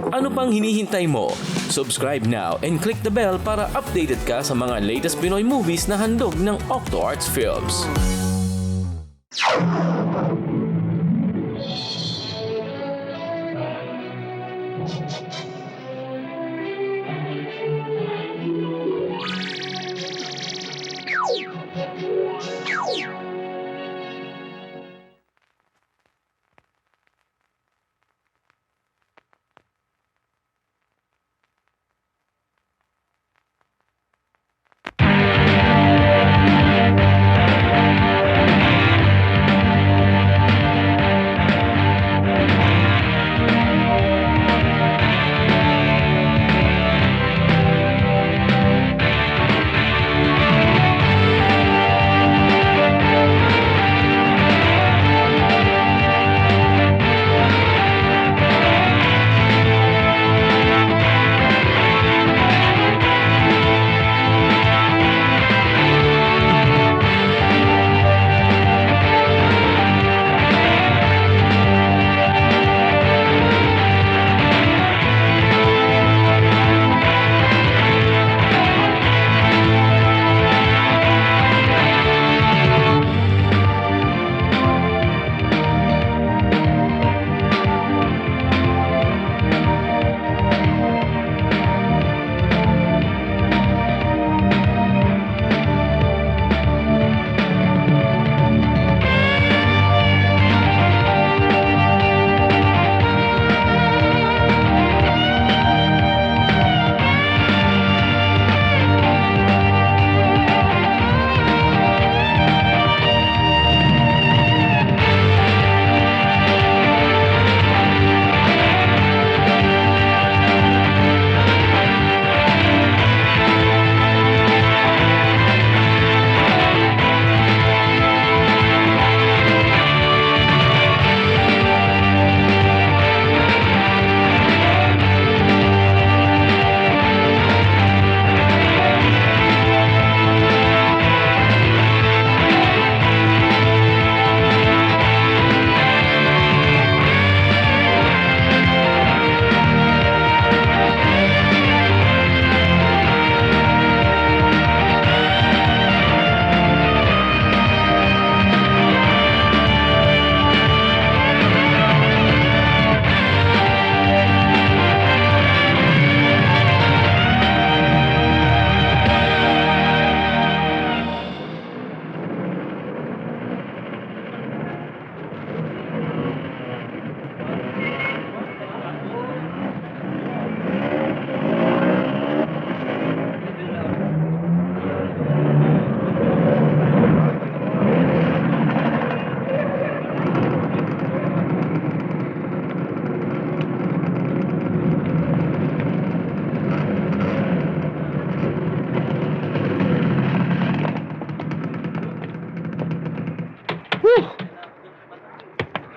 Ano pang hinihintay mo? Subscribe now and click the bell para updated ka sa mga latest Pinoy movies na handog ng Octo Arts Films.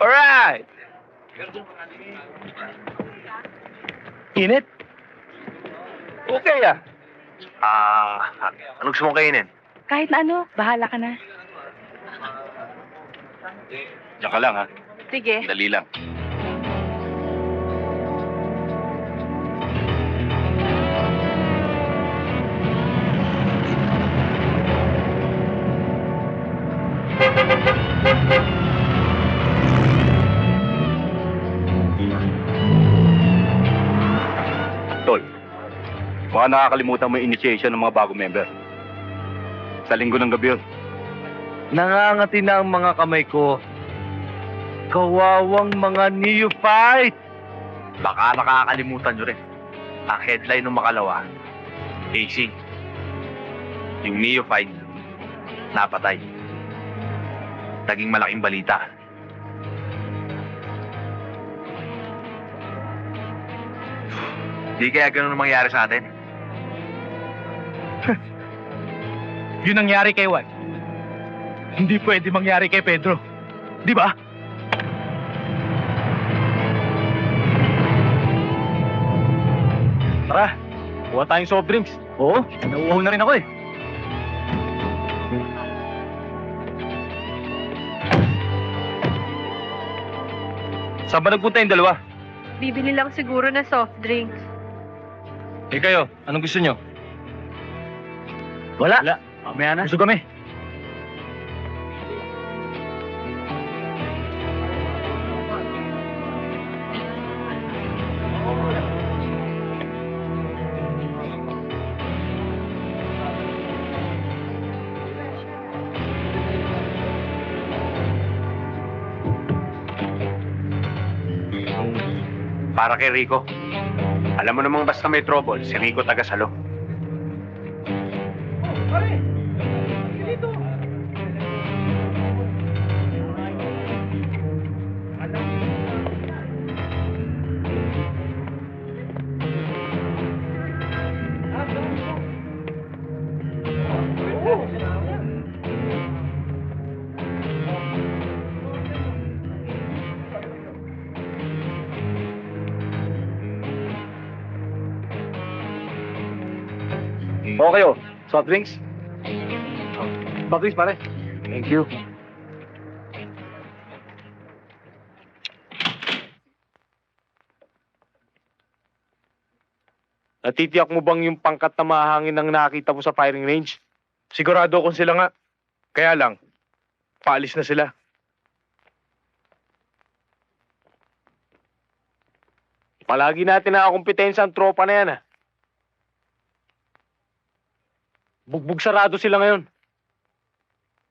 Alright! Init? Okay ano gusto mong kainin? Kahit na ano, bahala ka na. Diyan ka lang, ha? Sige. Dali lang. Tol, baka nakakalimutan mo yung initiation ng mga bagong member. Sa linggo ng gabi yun. Nangangati na ang mga kamay ko. Kawawang mga neophyte! Baka nakakalimutan nyo rin. Ang headline ng makalawa, AC. Yung neophyte, napatay. Naging malaking balita. Di kaya ganun ang mangyari sa atin? Yun nangyari kay Juan. Hindi pwede mangyari kay Pedro. Di ba? Tara, kuha tayong soft drinks. Oo, nauuhaw na rin ako eh. Saan ba nagpunta yung dalawa? Bibili lang siguro ng soft drinks. Eh kayo, anong gusto nyo? Wala. Mamaya na. Gusto kami. Para kay Rico. Alam mo namang basta may trouble, si Rico taga-salo. Okay, soft drinks? Soft drinks, pare. Thank you. Natitiyak mo bang yung pangkat na mahangin ang nakita mo sa firing range? Sigurado kung sila nga. Kaya lang, paalis na sila. Palagi natin nakakumpetensya ang tropa na yan, ah. Bugbog sarado sila ngayon.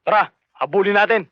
Tara, habulin natin.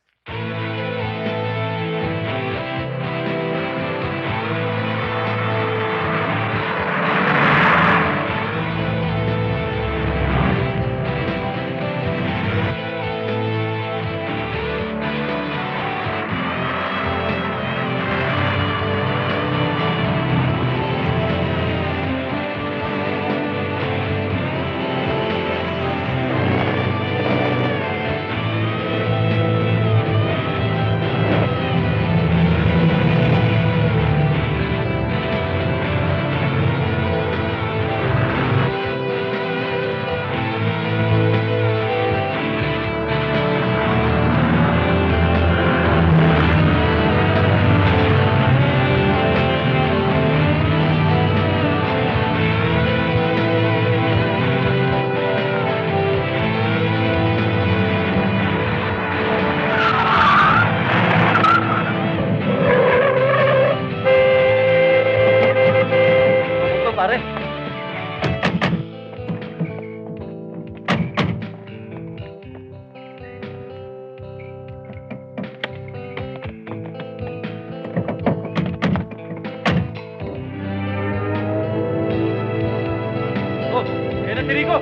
Si Rico!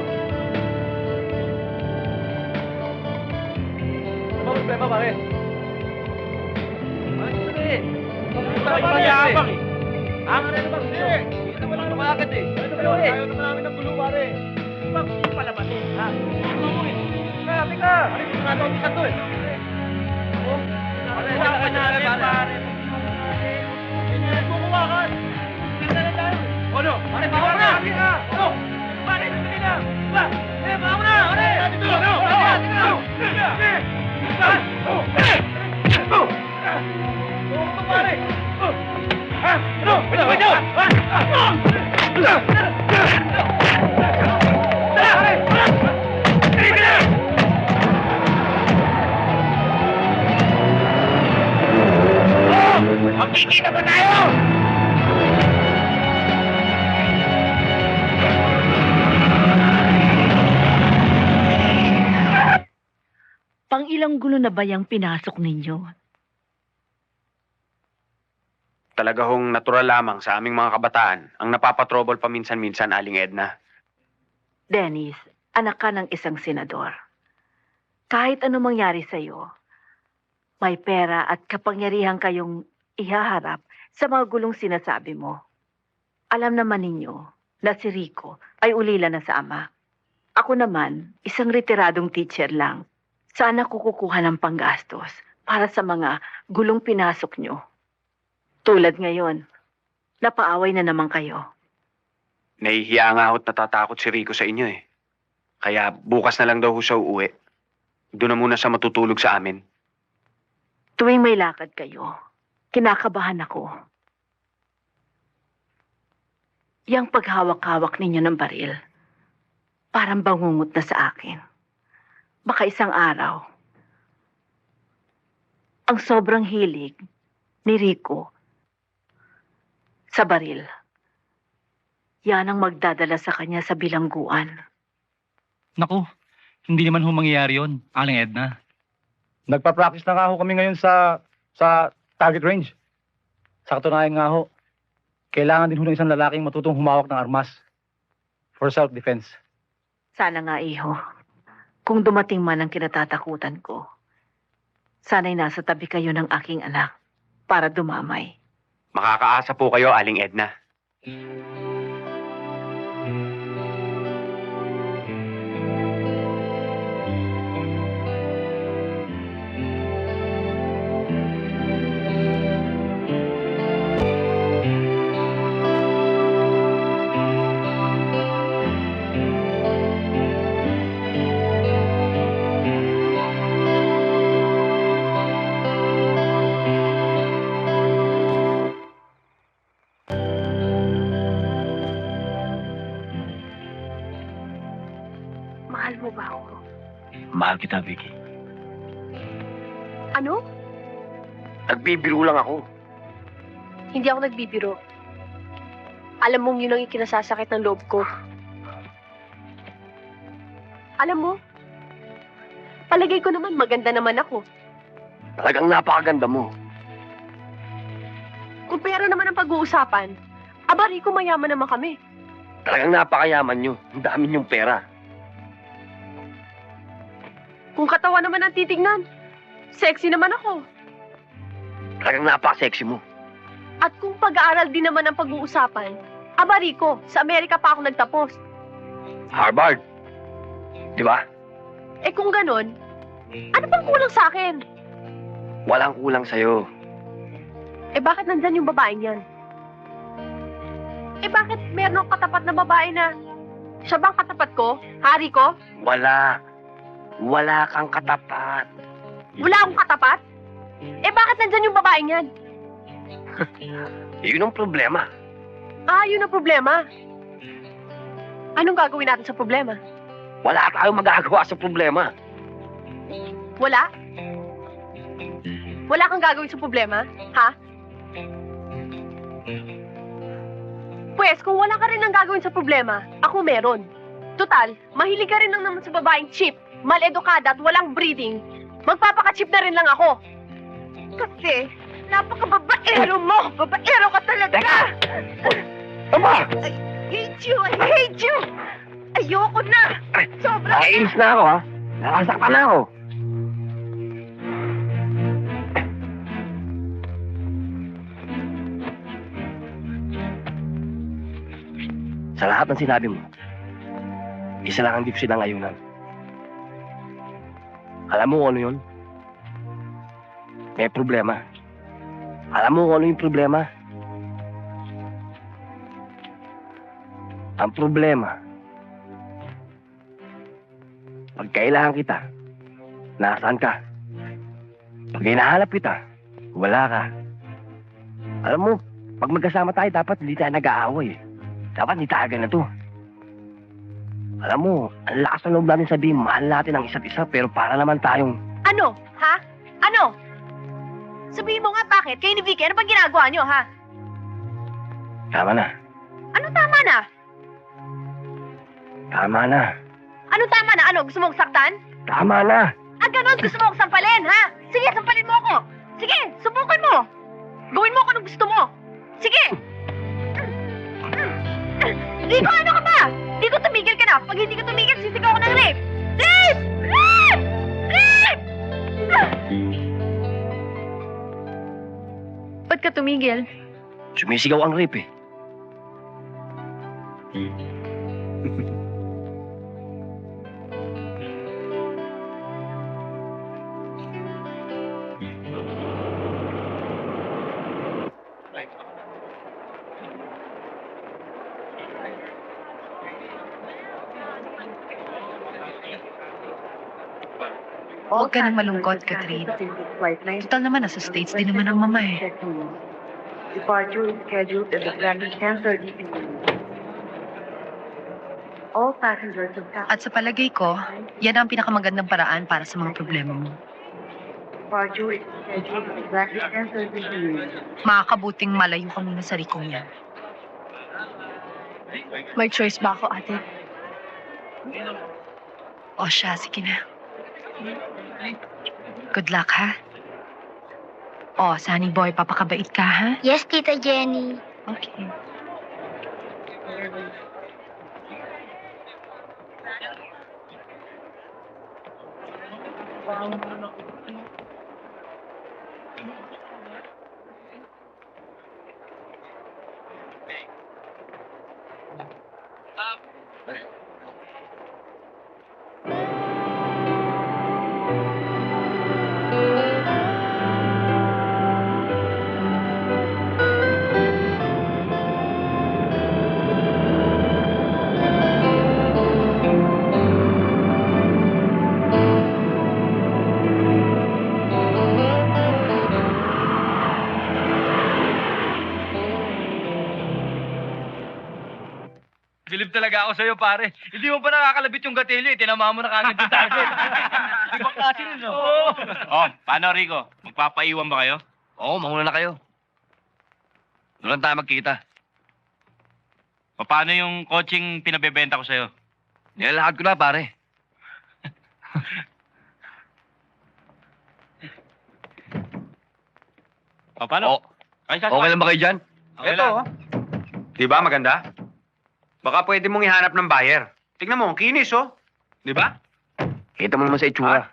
Ano ba problema, pare? Ano ba yabang eh? Ang ano ba gusto? Hindi naman lang lumakad eh. Ayaw naman namin ng gulo, pare. Ibang hindi pala ba eh? Ha? Ano mo eh? Sabi ka! Ano yung mga tawag ka to eh? Oh? Pare, natin, pare. Kukumakan! Ganda na tayo eh. Ano? Pare, bawa na! Ano? Pare, dito nila! Ba? Eh, bawa na! Pare! Dito! Ano? Pare! Ano? Magkikita ba tayo? Pang-ilang gulo na ba yung pinasok ninyo? Talaga hong natural lamang sa aming mga kabataan ang napapatrobol paminsan-minsan, Aling Edna. Dennis, anak ka ng isang senador. Kahit ano mangyari sa'yo, may pera at kapangyarihan kayong ihaharap sa mga gulong sinasabi mo. Alam naman ninyo na si Rico ay ulila na sa ama. Ako naman, isang retiradong teacher lang. Sana kukuha ng panggastos para sa mga gulong pinasok nyo. Tulad ngayon, napaaway na naman kayo. Nahihiya nga ako't natatakot si Rico sa inyo eh. Kaya bukas na lang daw ho siya uuwi. Doon na muna siya matutulog sa amin. Tuwing may lakad kayo, kinakabahan ako. Yang paghawak-hawak ninyo ng baril, parang bangungot na sa akin. Baka isang araw, ang sobrang hilig ni Rico sa baril, yan ang magdadala sa kanya sa bilangguan. Naku, hindi naman ho mangyayari yun, Aling Edna. Nagpa-practice na nga ho kami ngayon sa target range. Sa katunayan nga ho, kailangan din ho ng isang lalaking matutong humawak ng armas for self-defense. Sana nga, iho. Kung dumating man ang kinatatakutan ko, sana'y nasa tabi kayo ng aking anak para dumamay. Makakaasa po kayo, Aling Edna. Mahal mo ba ako? Mahal kita, Vicky. Ano? Nagbibiro lang ako. Hindi ako nagbibiro. Alam mong yun ang ikinasasakit ng loob ko. Alam mo, palagay ko naman maganda naman ako. Talagang napakaganda mo. Kung pera naman ang pag-uusapan, abari ko mayaman naman kami. Talagang napakayaman nyo. Ang dami nyong pera. Kung katawan naman ang titignan, sexy naman ako. Talagang napaka-sexy mo. At kung pag-aaral din naman ang pag-uusapan, abari ko, sa Amerika pa ako nagtapos. Harvard. Di ba? Eh kung ganon, ano pang kulang sa akin? Walang kulang sa'yo. Eh bakit nandyan yung babaeng yan? Eh bakit meron akong katapat na babae na siya bang katapat ko? Hari ko? Wala. Wala kang katapat. Wala akong katapat? Eh bakit nandyan yung babaeng yan? Yun ang problema. Ah, yun ang problema. Anong gagawin natin sa problema? Wala tayong magagawa sa problema. Wala? Wala kang gagawin sa problema? Ha? Pwes, kung wala ka rin ang gagawin sa problema, ako meron. Total, mahilig ka rin lang naman sa babaeng cheap, mal-edukada at walang breeding. Magpapaka-cheap na rin lang ako. Kasi, napaka-babaero mo! Babaero ka talaga! Tama! I hate you! I hate you! Ayoko na! Sobra! Nakainis na ako, ha? Nakasaktan na ako. Sa lahat ng sinabi mo, isa lang ang hindi ko sinangayunan. Alam mo kung ano yun? May problema. Alam mo kung ano yung problema? Ang problema, pag kailangan kita, nasaan ka? Pag hinahanap kita, wala ka. Alam mo, pag magkasama tayo, dapat hindi tayo nag-aaway. Dapat hindi tayo ganito. Alam mo, ang lakas ng loob natin sabihin, mahal natin ang isa't isa, pero para naman tayong... Ano? Ha? Ano? Sabihin mo nga bakit? Kayo ni Vicky, ano bang ginagawa nyo, ha? Tama na. Ano tama na? Tama na. Ano tama na? Ano? Gusto mong saktan? Tama na. Ah, ganun? Gusto mo akong sampalin, ha? Sige, sampalin mo ako. Sige, subukan mo. Gawin mo ako ng gusto mo. Sige. Rico, ano ka ba? Rico, tumigil ka na. Pag hindi ka tumigil, sisigaw ko ng rape. Rape! Rape! Rape! Ba't ka tumigil? Sumisigaw ang rape eh. Huwag ka nang malungkot, Catherine. Total naman, nasa States din naman ang mama eh. Departure is scheduled at the planned 10:30 p.m. At sa palagay ko, yan ang pinakamagandang paraan para sa mga problema mo. Makakabuting malayo ka muna sa Ricong yan. May choice ba ako, ate? O siya, sige na. Good luck, ha? O, Sunny Boy, papakabait ka, ha? Yes, Tita Jenny. Okay. Bilib talaga ako sa'yo, pare. Hindi mo pa nakakalabit yung gatilyo, tinama mo na kagad yung target. Di ba kasi rin, no? Oo. Oh, paano Rico? Magpapaiwan ba kayo? Oo, mauna na kayo. Doon lang tayo magkita. Paano yung coaching pinabebenta ko sa'yo? Nilalakad ko na, pare. Paano? Okay lang ba kayo dyan? Okay Ito, lang. oh. Di ba maganda? Baka pwede mong ihanap ng buyer. Tignan mo, ang kinis, oh. Di ba? Kita mo naman sa itsura.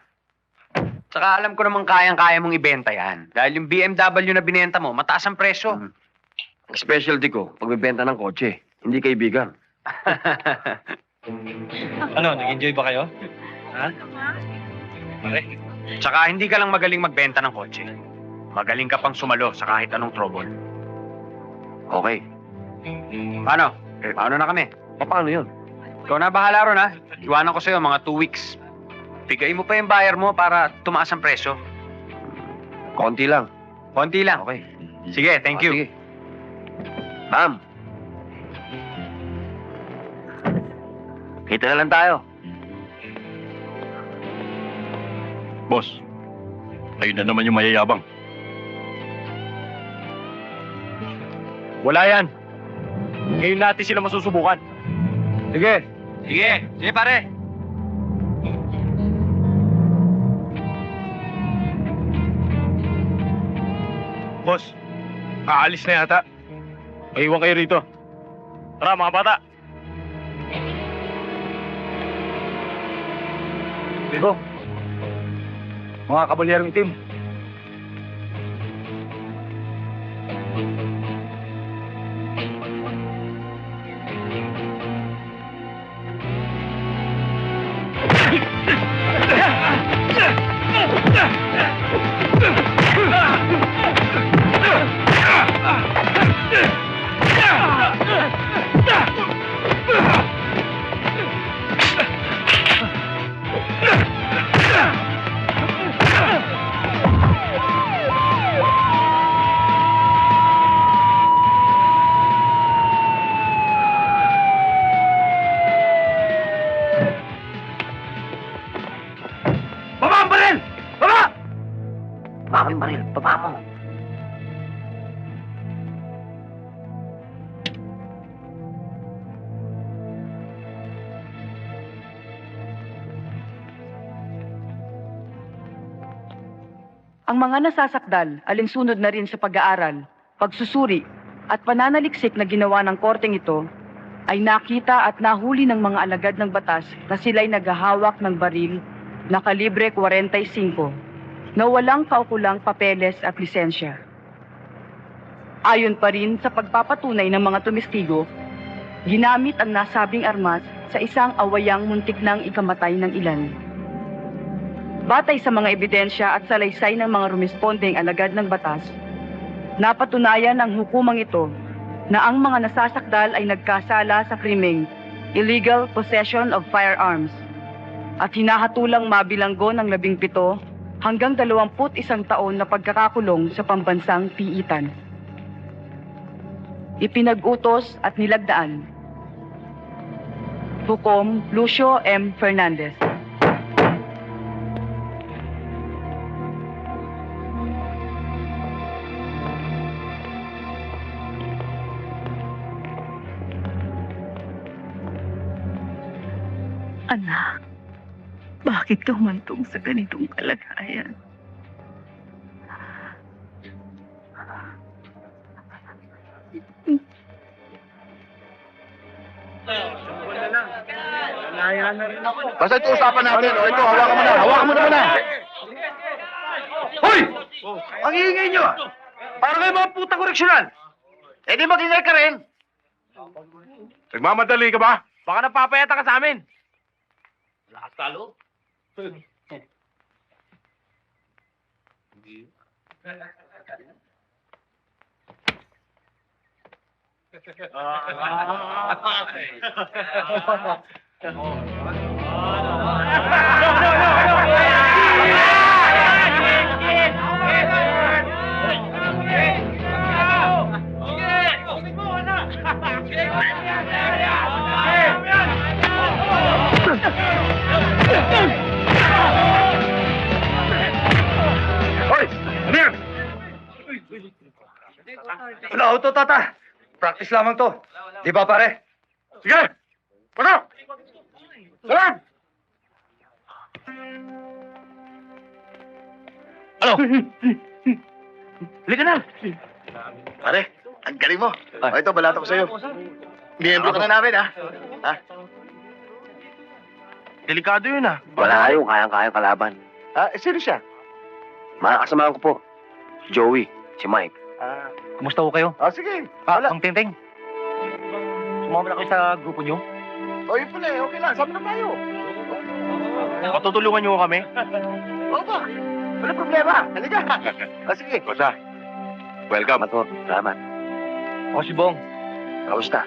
Saka alam ko naman kayang-kaya mong ibenta yan. Dahil yung BMW na binenta mo, mataas ang presyo. Ang specialty ko, pagbibenta ng kotse, hindi kaibigan. Ano, nag-enjoy ba kayo? Tsaka hindi ka lang magaling magbenta ng kotse. Magaling ka pang sumalo sa kahit anong trouble. Okay. Paano? Paano na kami? Paano yun? Ikaw na bahala ron, ha? Iwanan ko sa'yo mga 2 weeks. Bigay mo pa yung buyer mo para tumaas ang presyo. Konti lang. Konti lang. Okay. Sige, thank you. Sige. Ma'am. Kita na lang tayo. Boss, ayun na naman yung mayayabang. Wala yan. Ngayon natin sila masusubukan. Sige. Sige, sige pare. Boss, aalis na yata. Maiwan kayo rito. Tara, mga bata. Dito. Mga kabalyerong itim. Bakit pa rin? Baba mo. Ang mga nasasakdal, alinsunod na rin sa pag-aaral, pagsusuri, at pananaliksik na ginawa ng korteng ito, ay nakita at nahuli ng mga alagad ng batas na sila'y naghahawak ng baril na kalibre 45 na walang kaukulang papeles at lisensya. Ayon pa rin sa pagpapatunay ng mga tumistigo, ginamit ang nasabing armas sa isang awayang muntik nang ikamatay ng ilan. Batay sa mga ebidensya at salaysay ng mga rumespondeng alagad ng batas, napatunayan ng hukumang ito na ang mga nasasakdal ay nagkasala sa krimeng illegal possession of firearms at hinahatulang mabilanggo ng 17 hanggang 21 taon na pagkakakulong sa pambansang piitan. Ipinag-utos at nilagdaan Tucom Lucio M. Fernandez. Anak, bakit ka humantong sa ganitong kalagayan? Basta ito usapan natin. O ito, hawakan mo na. Hawakan mo na muna. Hoy! Ang iingay nyo! Para kayo mga putang koreksyonal! Eh di mag-ingay ka rin! Nagmamadali ka ba? Baka napapayata ka sa amin! Hoy! Ano yan? Wala, auto, tata! Practice lamang to. Di ba, pare? Sige! Ano? Salam! Ano? Halika na! Pare, ang galing mo. O ito, balata ko sa'yo. Miyembro ka na namin, ha? Delikado yun, ah. Wala kayong kayang-kayang kalaban. Sino siya? Mga kasamahan ko po. Si Joey, si Mike. Kumusta ho kayo? Sige. Ang Tinteng. Sumama na kayo sa grupo nyo? O, yun pala, okay lang. Sama na tayo. Matutulungan nyo kami? Oo ba? Wala problema. Halika. Sige. Kosa, welcome. Salamat po. Salamat. Ako si Bong. Kamusta?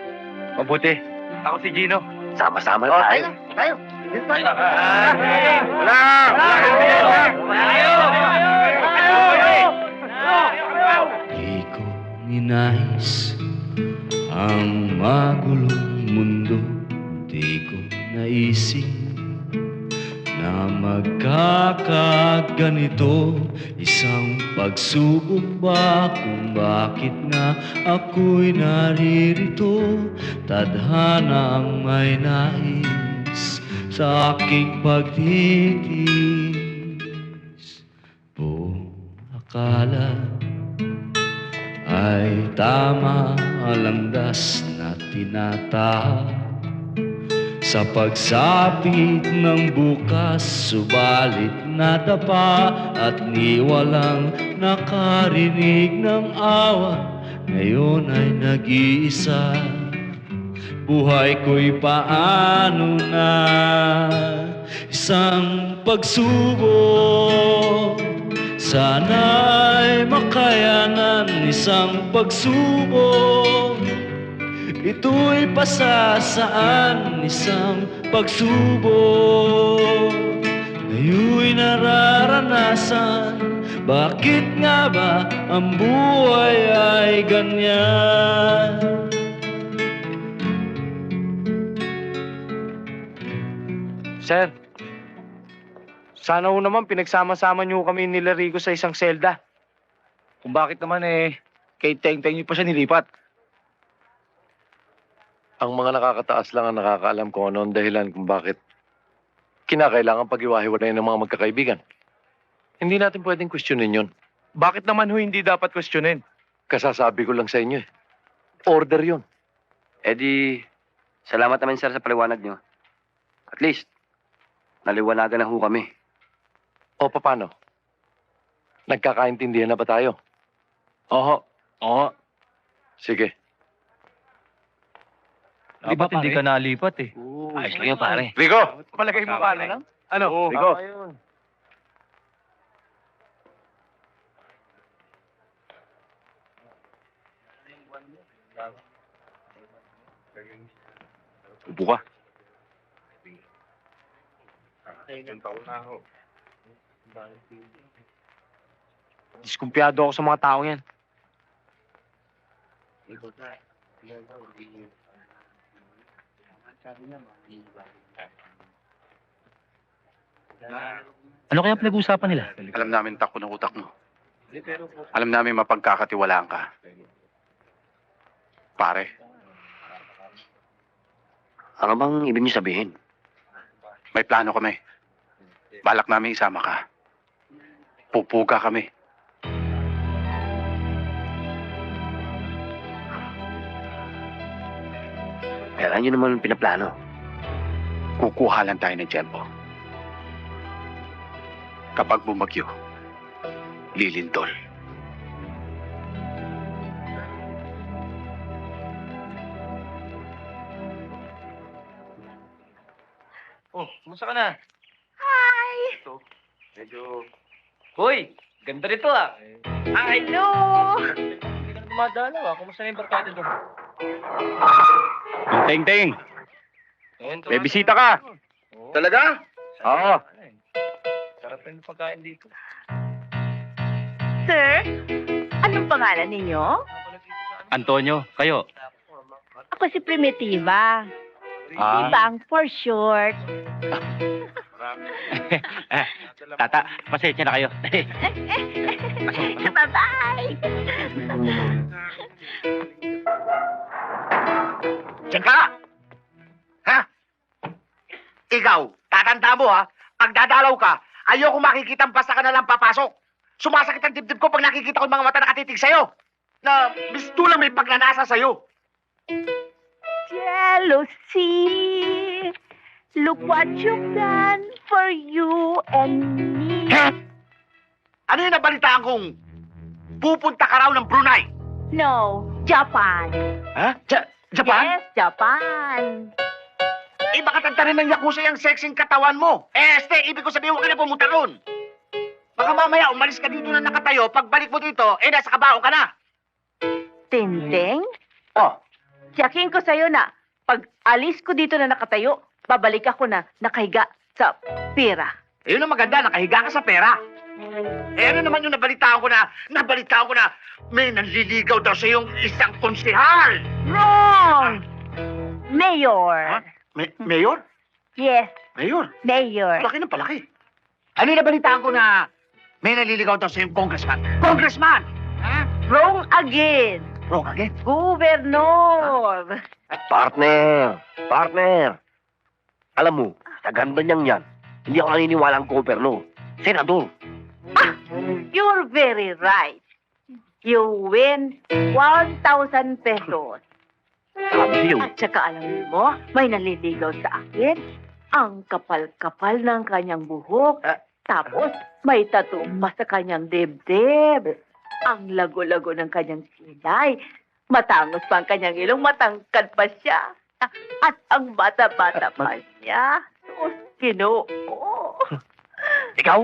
Mabuti. Ako si Gino. Sama-sama O, tayo. tayo. Dito tayo. Wala! Di ko ninais ang magulong mundo. Di ko naisip na magkakaganito. Isang pagsubok ba kung bakit nga ako'y naririto? Tadhana ang may nais sa aking pagtitiis. Buong akala ay tama ang landas na tinatahak sa pagsapit ng bukas, subalit nadapa at niwalang nakarinig ng awa. Ngayon ay nag-iisa, buhay ko'y paano na? Isang pagsubok, sana'y makayanan. Isang pagsubok, ito'y pasasaan. Isang pagsubok, ngayon'y nararanasan. Bakit nga ba ang buhay ay ganyan? Sir, sana ho naman pinagsama-sama niyo kami nila Rico sa isang selda. Kung bakit naman kay Teng-Teng niyo pa siya nilipat. Ang mga nakakataas lang ang nakakaalam kung ano ang dahilan kung bakit kinakailangan pag-iwahiwalay ng mga magkakaibigan. Hindi natin pwedeng questionin yun. Bakit naman ho hindi dapat questionin? Kasasabi ko lang sa inyo eh. Order yun. Eh di, salamat naman sir sa paliwanag nyo. At least, naliwanagan na ho kami. O paano? Nagkakaintindihan na ba tayo? Oo. Sige. Dapat hindi ka nalipat eh. Ayos lang yun, pare. Rico! Palagay mo ka lang? Ano? Rico? Upo ka. Diskumpiyado ako sa mga tao yan. Ano kaya pinag-uusapan nila? Alam namin tako ng utak mo. Alam namin mapagkakatiwalaan ka. Pare, Ano bang ibig niyo sabihin? may plano kami. Balak namin isama ka. Pupuga kami. Kailan niyo naman pinaplano? Kukuha lang tayo ng tiyempo. Kapag bumagyo, lilindol. Oh, kumusta ka na? Hi! Ito, medyo... Hoy, ganda rito ah. Hello! Hindi ka na dumadalaw ah. Kumusta na yung barkada doon? Ting-ting! Ayun, May bisita ka! Oh, Talaga? Oo. sarap rin yung pagkain dito. Sir, anong pangalan ninyo? Antonio, kayo. Ako si Primitiva. Ibang for short. Tata, pasensya na kayo. Bye-bye! Diyan ka! Ha? Ikaw, tatanda mo ha, pag dadalaw ka, ayoko makikitang basta ka na lang papasok. Sumasakit ang dibdib ko pag nakikita ko yung mga mata nakatitig sa'yo. Na gusto lang may pagnanasa sa'yo. Jealousy. Look what you've done for you and me. Ano yung nabalitaan kong pupunta ka raw ng Brunei? No, Japan. Ha? Japan? Yes, Japan. Eh, baka tantarin ng yakuza yung sexing katawan mo. Ibig ko sabihin, huwag ka na pumunta ron. Baka mamaya, umalis ka dito na nakatayo, pagbalik mo dito, nasa kabao ka na. Tinting, Oh, tiyakin ko sa'yo na pag alis ko dito na nakatayo, babalik ako na nakahiga sa pira. yun ang maganda, nakahiga ka sa pera. Ano naman yung nabalitaan ko na may nanliligaw daw sa yung isang konsehal. Wrong! Mayor. Mayor? Yes, Mayor? mayor. Palaki ng palaki. Ano yung nabalitaan ko na may nanliligaw daw sa yung congressman? Congressman! Ha? Wrong again. Wrong again. Gobernador. Partner. Alam mo, sa ganda niyang yan, hindi ako naniniwala ang gobyerno. Senador. You're very right. You win 1,000 pesos. Sabi sa'yo. At saka alam mo, may naliligaw sa akin. Ang kapal-kapal ng kanyang buhok. Tapos, may tattoo pa sa kanyang dibdib. Ang lago-lago ng kanyang kilay. Matangos pa ang kanyang ilong, matangkad pa siya. At ang bata-bata pa niya. Ginoo. Ikaw?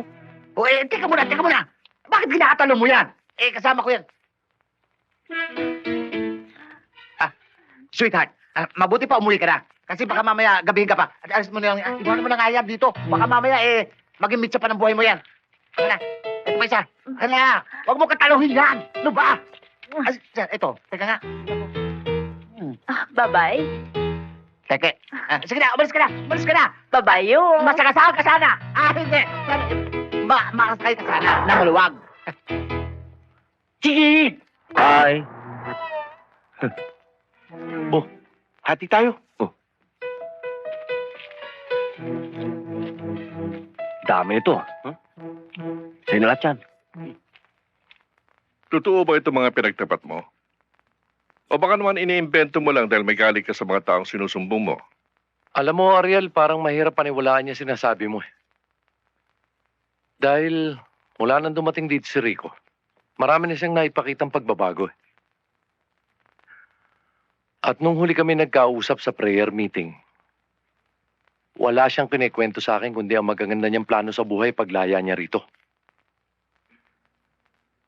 Teka muna. Bakit ginakatalo mo yan? Kasama ko yan. Sweetheart, mabuti pa umuwi ka na. Kasi baka mamaya gabihin ka pa. At alis mo na yung, iwanan mo na nga yan dito. Baka mamaya maging mitsa pa ng buhay mo yan. Ano na? Ito pa isa. Ano na? Huwag mo kataluhin yan. Ano ba? Ito, teka nga. Bye-bye. Teke. Sige na, umalis ka na. Bye-bye yun. Masakasahan ka sana. Hindi. Makasakay ka sana na maluwag. Sige. Hi. Hati tayo. Dami ito. Sa'yo na lahat yan. Totoo ba ito mga pinagtapat mo? O baka naman iniimbento mo lang dahil may galit ka sa mga taong sinusumbong mo? Alam mo, Ariel, parang mahirap paniwalaan niya sinasabi mo. Dahil mula nang dumating dito si Rico, marami na siyang naipakitang pagbabago. At nung huli kami nagkausap sa prayer meeting, wala siyang kinikwento sa akin kundi ang magaganda niyang plano sa buhay paglaya niya rito.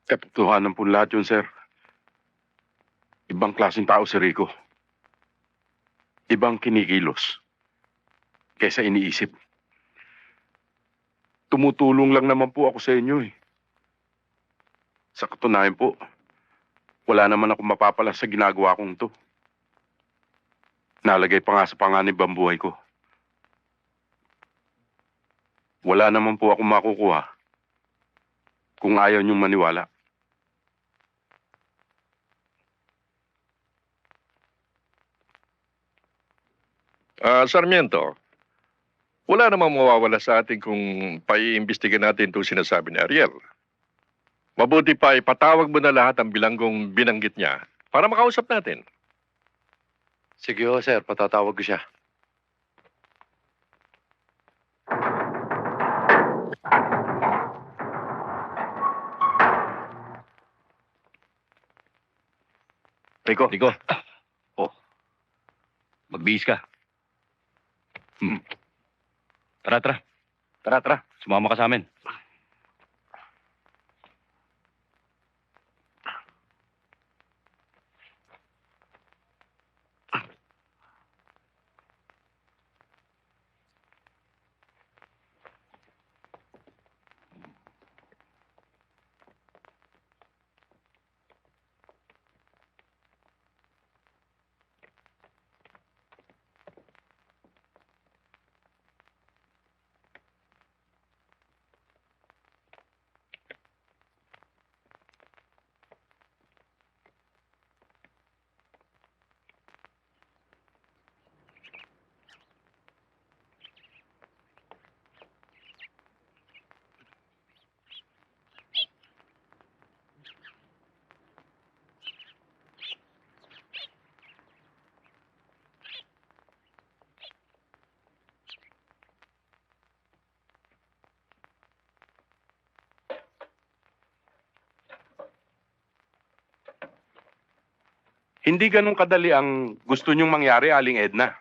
Katotohanan po lahat yun, sir. Ibang klaseng tao si Rico. Ibang kinikilos. Kaysa iniisip. Tumutulong lang naman po ako sa inyo eh. Sa katunayan po, wala naman ako mapapala sa ginagawa kong to. Nalagay pa nga sa panganib ang buhay ko. Wala naman po akong makukuha kung ayaw niyong maniwala. Sarmiento, wala namang mawawala sa atin kung paiimbestigan natin itong sinasabi ni Ariel. Mabuti pa ipatawag mo na lahat ang bilanggong binanggit niya para makausap natin. Sige ho, sir. Patatawag ko siya. Rico. Oh. Magbihis ka. Tara. Sumama ka sa amin. Hindi ganun kadali ang gusto niyong mangyari, Aling Edna.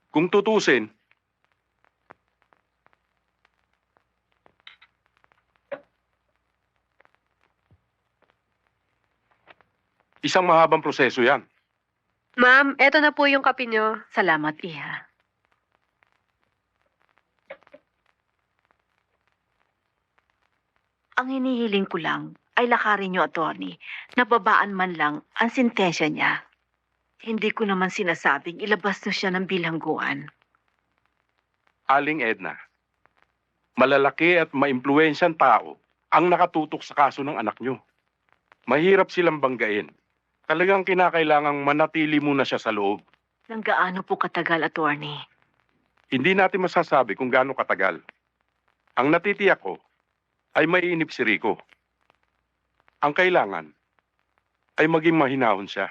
Kung tutusin, isang mahabang proseso yan. Ma'am, eto na po yung kape nyo. Salamat, Iha. Ang hinihiling ko lang ay lakarin niyo, attorney, na babaan man lang ang sentensya niya. Hindi ko naman sinasabing ilabas na siya ng bilangguan. Aling Edna, malalaki at maimpluwensyang tao ang nakatutok sa kaso ng anak nyo. Mahirap silang banggain. Talagang kinakailangang manatili muna siya sa loob. Nang gaano po katagal, attorney? Hindi natin masasabi kung gaano katagal. Ang natitiyak ko ay maiinip si Rico. Ang kailangan ay maging mahinahon siya.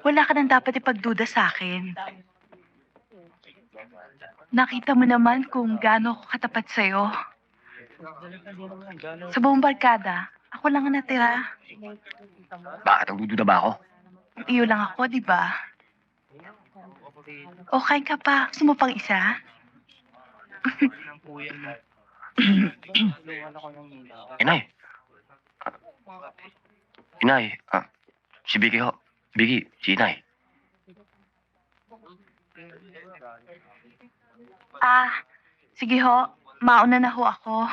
Wala ka nang dapat ipagduda sa akin. Nakita mo naman kung gaano ako katapat sa'yo. Sa buong barkada, ako lang ang natira. Bakit ang dududa ba ako? Iyo lang ako, di ba? O, kain ka pa. Gusto mo pang isa? Inay. Inay, si Vicky ho. Vicky, si Inay. Sige ho. Mauna na ho ako.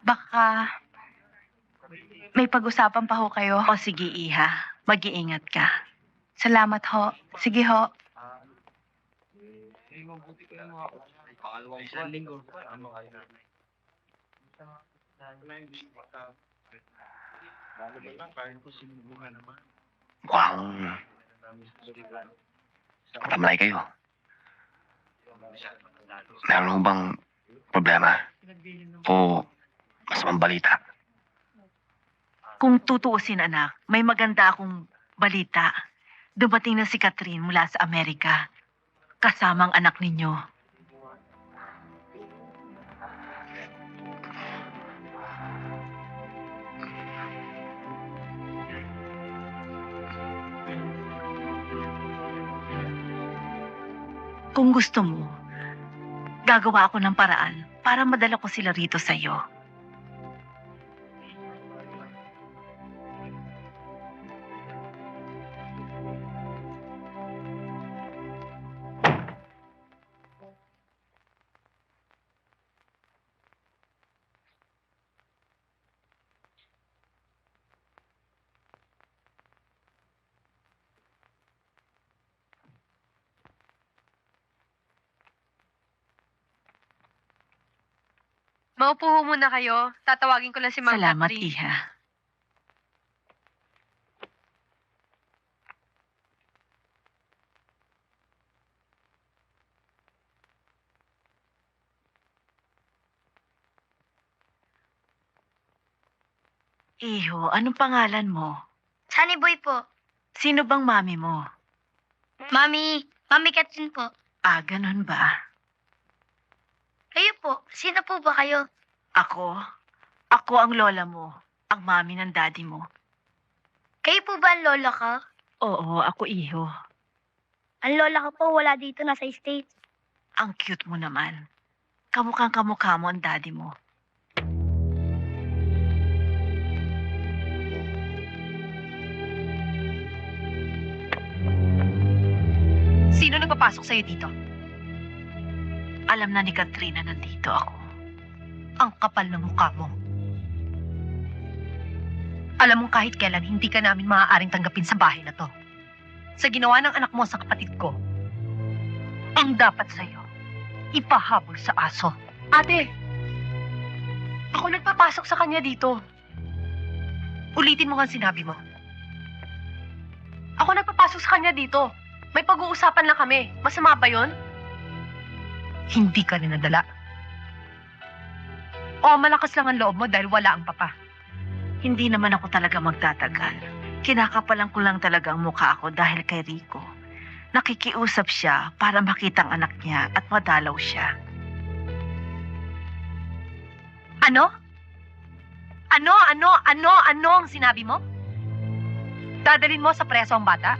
Baka may pag-usapan pa ho kayo. O sige, Iha. Mag-iingat ka. Salamat ho. Sige ho. Mukhang tamlay kayo. Meron ho bang problema? O masamang balita? Kung tutuusin, anak, may maganda akong balita. Dumating na si Catherine mula sa Amerika. Kasama ang anak ninyo. Kung gusto mo, gagawa ako ng paraan para madala ko sila rito sa iyo. Maupo ho muna kayo. Tatawagin ko lang si Ma'am Salamat, Catherine. Iha. Iho, anong pangalan mo? Sunny Boy po. Sino bang mami mo? Mami Catherine po. Ah, ganun ba? Kayo po, sino po ba kayo? Ako? Ako ang lola mo. Ang mami ng daddy mo. Kayo po ba ang lola ka? Oo, ako Iho. Ang lola ko po wala dito, nasa States. Ang cute mo naman. Kamukhang kamukha mo ang daddy mo. Sino nagpapasok sa'yo dito? Alam na ni Katrina nandito ako. Ang kapal ng mukha mo. Alam mo kahit kailan hindi ka namin maaaring tanggapin sa bahay na to. Sa ginawa ng anak mo sa kapatid ko, ang dapat sa'yo, ipahabol sa aso. Ate! Ako nagpapasok sa kanya dito. Ulitin mo nga ang sinabi mo. Ako nagpapasok sa kanya dito. May pag-uusapan lang kami. Masama ba yun? Hindi ka rin nadala. O malakas lang ang loob mo dahil wala ang papa. Hindi naman ako talaga magtatagal. Kinakapalan ko lang talaga ang mukha ko dahil kay Rico. Nakikiusap siya para makita ang anak niya at madalaw siya. Ano? Ano ang sinabi mo? Dadalhin mo sa preso ang bata?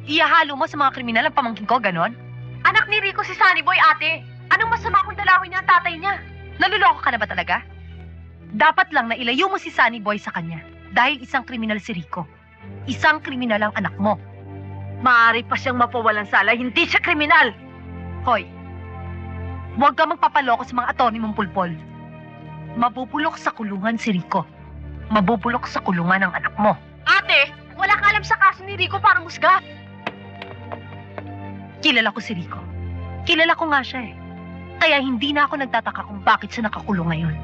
Ihahalo mo sa mga kriminal ang pamangkin ko, ganon? Anak ni Rico si Sunny Boy, ate. Anong masama kung dalawin niya ang tatay niya? Naluloko ka na ba talaga? Dapat lang na ilayo mo si Sunny Boy sa kanya. Dahil isang kriminal si Rico. Isang kriminal ang anak mo. Maaari pa siyang mapawalan sala, hindi siya kriminal! Hoy, huwag ka magpapaloko sa mga attorney mong pulpol. Mabubulok sa kulungan si Rico. Mabubulok sa kulungan ang anak mo. Ate, wala ka alam sa kaso ni Rico para musga. Kilala ko si Rico. Kilala ko nga siya eh. Kaya hindi na ako nagtataka kung bakit siya nakakulong ngayon.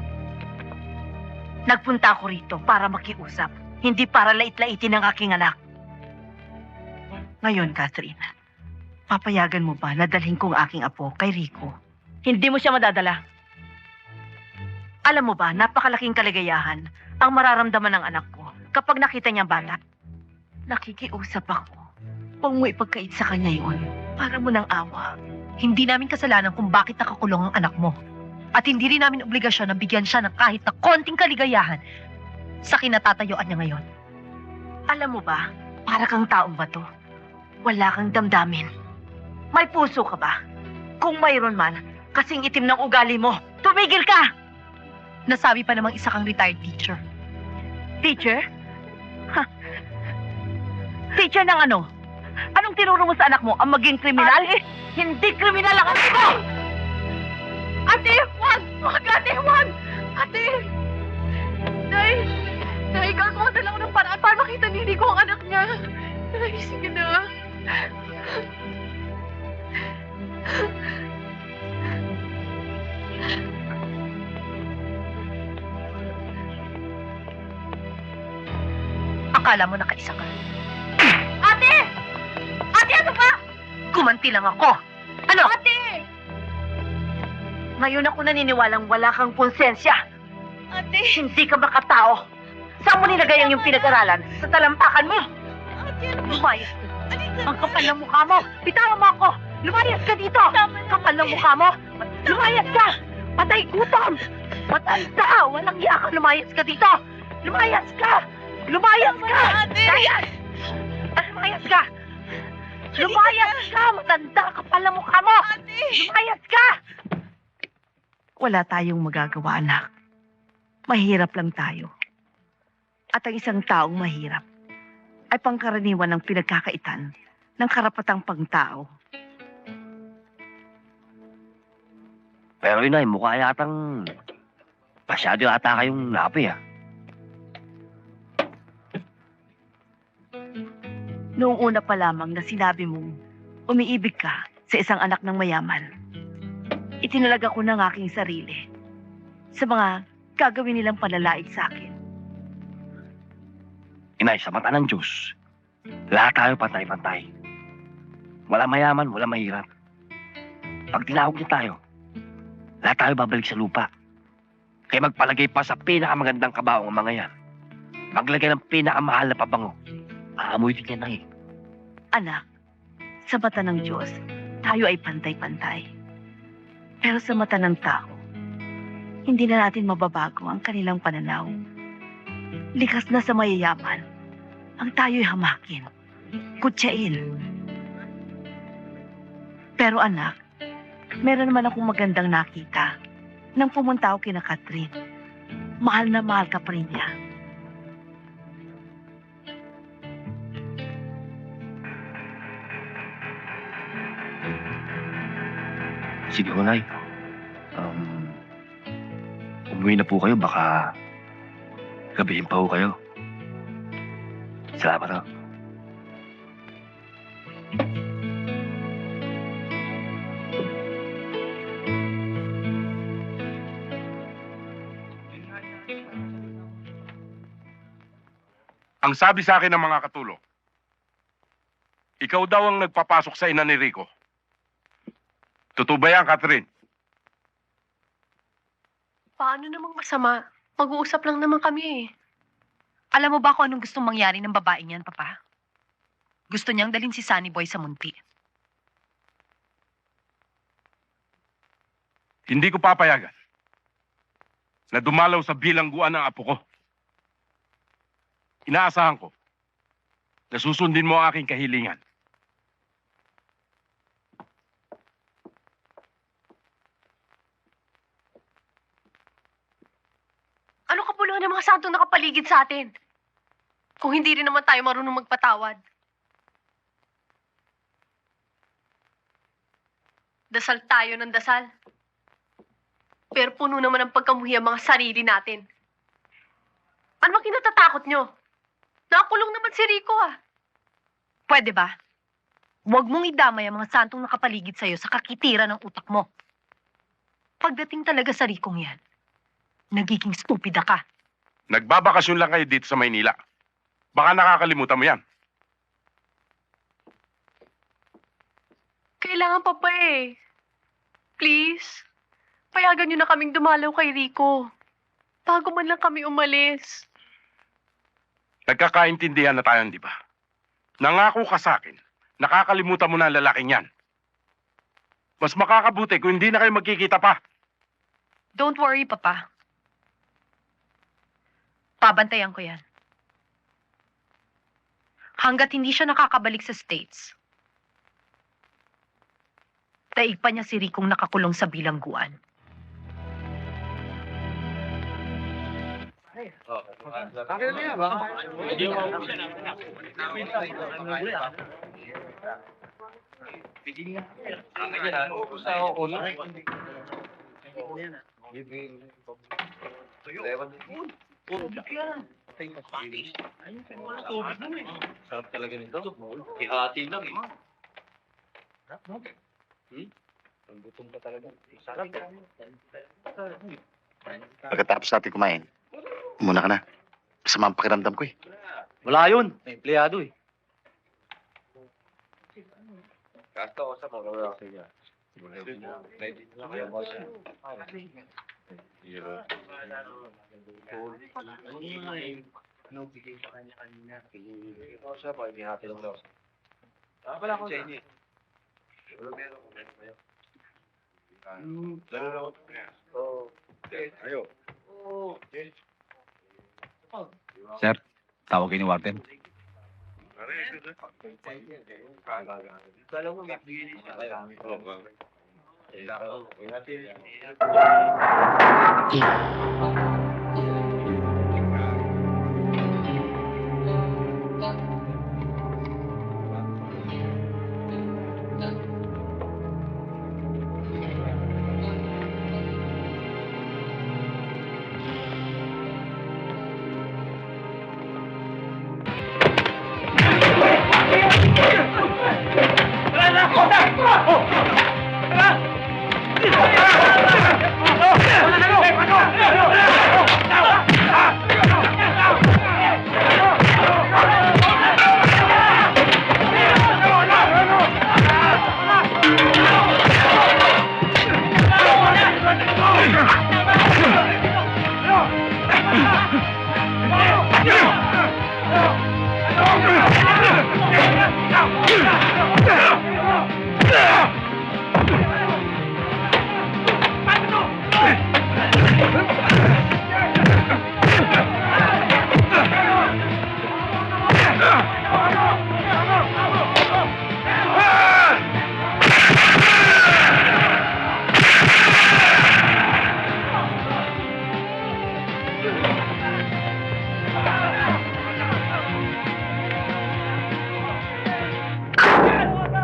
Nagpunta ako rito para makiusap, hindi para lait-laitin ang aking anak. Ngayon, Catherine, papayagan mo ba na dalhin kong aking apo kay Rico? Hindi mo siya madadala. Alam mo ba, napakalaking kaligayahan ang mararamdaman ng anak ko kapag nakita niya ang bata. Nakikiusap ako. Huwag mo ipagkait sa kanya yun. Para mo ng awa. Hindi namin kasalanan kung bakit nakakulong ang anak mo. At hindi rin namin obligasyon na bigyan siya ng kahit na konting kaligayahan sa kinatatayuan niya ngayon. Alam mo ba, para kang taong bato. Wala kang damdamin. May puso ka ba? Kung mayroon man, kasing itim ng ugali mo, tumigil ka! Nasabi pa namang isa kang retired teacher. Teacher? Ha? Teacher ng ano? Anong tinuro mo sa anak mo? Ang maging kriminal? Hindi kriminal ang anak ko! Ate, wag! Wag, ate, wag! Ate! Nay, gagawa na lang ako ng paraan para makita ni Rico ang anak niya. Nay, sige na. Akala mo nakaisa ka. Ate! Ate, ano ba? Gumanti lang ako. Ano? Ate! Ngayon ako naniniwalang wala kang konsensya. Ate! Hindi ka makatao. Saan mo nilagay ang iyong pinag-aralan? Sa talampakan mo? Ate, ano ba? Lumayas. Ang kapal ng mukha mo! Bitawan mo ako! Lumayas ka dito! Kapal ng mukha mo! Lumayas ka! Patay gutom! Matanda! Walang iya ka! Lumayas ka dito! Lumayas ka! Lumayas ka! Dayan! Lumayas ka! Lumayas ka! Matanda! Kapal ng mukha mo! Lumayas ka! Wala tayong magagawa, anak. Mahirap lang tayo. At ang isang taong mahirap ay pangkaraniwan ng pinagkakaitan ng karapatang pangtao. Pero inay, mukha yatang masyado yata kayong napi, ah. Noong una pa lamang na sinabi mong umiibig ka sa isang anak ng mayaman, itinalaga ko ng aking sarili sa mga gagawin nilang panlalait sa akin. Inay, sa mata ng Diyos, lahat tayo pantay-pantay. Wala mayaman, wala mahirap. Pag tinawag niya tayo, lahat tayo babalik sa lupa. Kaya magpalagay pa sa pinakamagandang kabaong ang mga yan. Maglagay ng pinakamahal na pabango. Aamoy din yan, eh. Anak, sa mata ng Diyos, tayo ay pantay-pantay. Pero sa mata ng tao, hindi na natin mababago ang kanilang pananaw. Likas na sa mayayaman, ang tayo'y hamakin, kutsain. Pero anak, meron naman akong magandang nakita nang pumunta ako kina Catherine. Mahal na mahal ka pa rin niya. Sige ko, Nay. Umuwi na po kayo, baka gabihin pa ho kayo. Salamat, ha. Ang sabi sa akin ng mga katulong, ikaw daw ang nagpapasok sa ina ni Rico. Totoo ba yan, Catherine? Paano namang masama? Mag-uusap lang naman kami eh. Alam mo ba kung anong gustong mangyari ng babaeng yan, Papa? Gusto niyang dalhin si Sunny Boy sa munti. Hindi ko papayagan na dumalaw sa bilangguan ng apo ko. Inaasahan ko na susundin mo ang aking kahilingan. Ano kapuluhan ng mga santong nakapaligid sa atin? Kung hindi rin naman tayo marunong magpatawad. Dasal tayo ng dasal. Pero puno naman ang pagkamuhi ang mga sarili natin. Ano ba kinatatakot nyo? Nakakulong naman si Rico, ah. Pwede ba? Huwag mong idamay ang mga santong nakapaligid sa'yo sa kakitira ng utak mo. Pagdating talaga sa Ricong yan, nagiging stupida ka. Nagbabakasyon lang kayo dito sa Maynila. Baka nakakalimutan mo yan. Kailangan pa ba eh. Please, payagan nyo na kaming dumalaw kay Rico. Bago man lang kami umalis. Nagkakaintindihan na tayo, di ba? Nangako ka sa akin, nakakalimutan mo na ang lalaking yan. Mas makakabuti kung hindi na kayo magkikita pa. Don't worry, Papa. Pabantayan ko yan. Hanggat hindi siya nakakabalik sa States, daig pa niya si Ricong nakakulong sa bilangguan. Sarap talaga nito. Ihati lang eh. Ang gutom ka talaga. Sarap. Pagkatapos natin kumain, muna ka na. Masama ang pakiramdam ko eh. Wala yun. May empleyado eh. Gasto ko sa mga kasi niya. Wala ko sa Ayo. Sir, tawag kayo ni Warden.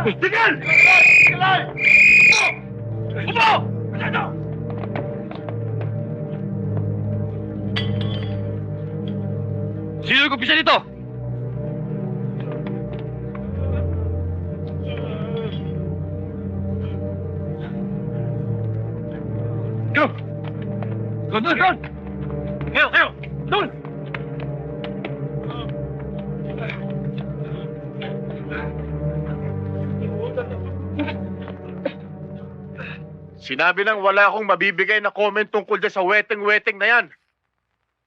Tigil! Upo! Masyado! Sino nag-umpisa nito? Go! Doon! Kayo! Doon! Sinabi nang wala akong mabibigay na comment tungkol dyan sa weteng-weteng na yan.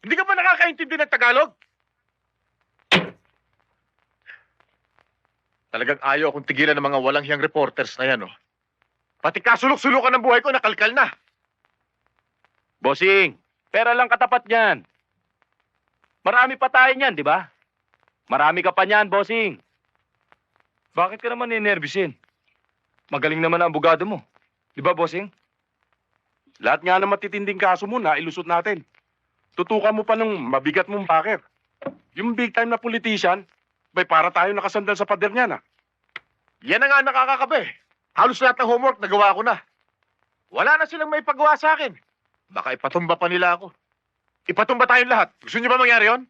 Hindi ka ba nakakaintindi ng Tagalog? Talagang ayaw akong tigilan ng mga walang hiyang reporters na yan, oh. Pati kasulok-sulukan ng buhay ko nakalkal na. Bossing, pera lang katapat niyan. Marami pa tayo niyan, di ba? Marami ka pa niyan, bossing. Bakit ka naman ninervisin? Magaling naman ang abogado mo. Di ba, bossing? Lahat nga ng matitinding kaso mo na ilusot natin. Tutukan mo pa ng mabigat mong backer. Yung big time na politician, bay para tayo nakasandal sa pader niya na. Yan na nga nakakakabe. Halos lahat ng homework nagawa ko na. Wala na silang may pagawa sa akin. Baka ipatumba pa nila ako. Ipatumba tayong lahat. Gusto niyo ba mangyari yon?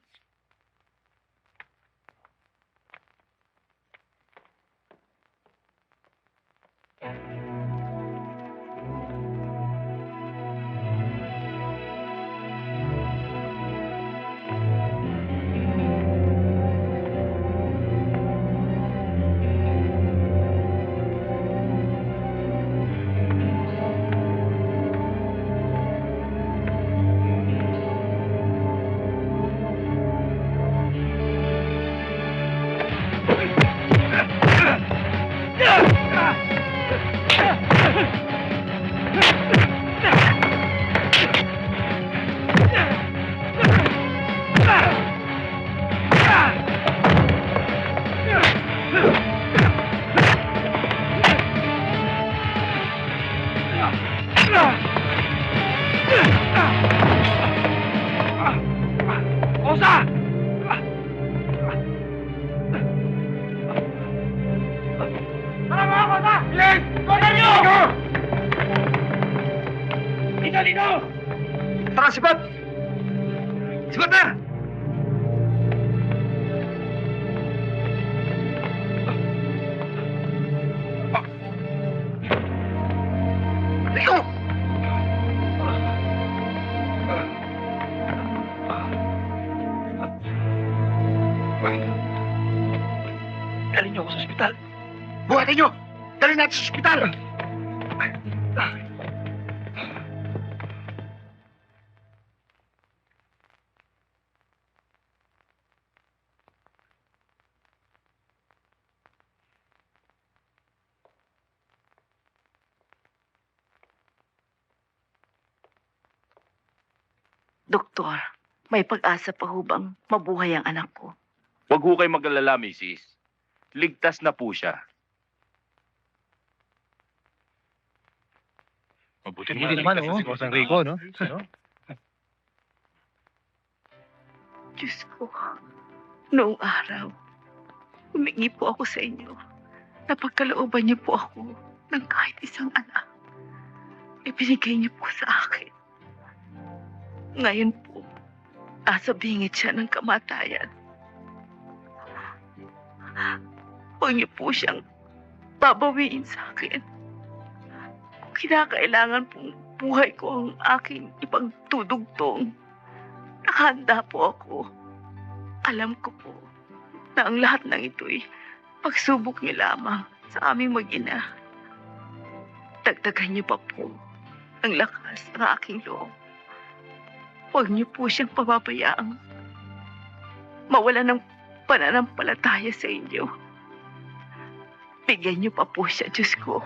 Osa! Tara mga kosa! Bilis! Kosa niyo! Dito! Tara, sibat! Sibat na! Ikaw! Dalhin niyo ako sa ospital. Buhatin niyo! Dali natin sa ospital! Doktor, may pag-asa pa ho bang mabuhay ang anak ko? Huwag ho kayo mag-alala, Mrs. Ligtas na po siya. Mabuti naman, oh. Si Boss Enrico, no? Diyos ko, noong araw, humingi po ako sa inyo. Napagkalooban niyo po ako ng kahit isang anak. Ibinigay niyo po sa akin. Ngayon po, nasa bingit siya ng kamatayan. Huwag niyo po siyang babawiin sa akin. Kung kinakailangan pong buhay ko ang aking ipagtudugtong, nakahanda po ako. Alam ko po na ang lahat ng ito'y pagsubok niyo lamang sa aming mag-ina. Dagdagan niyo pa po ang lakas ng aking loob. Huwag niyo po siyang pababayaang mawala ng pananampalataya sa inyo. Bigyan niyo pa po siya, Diyos ko,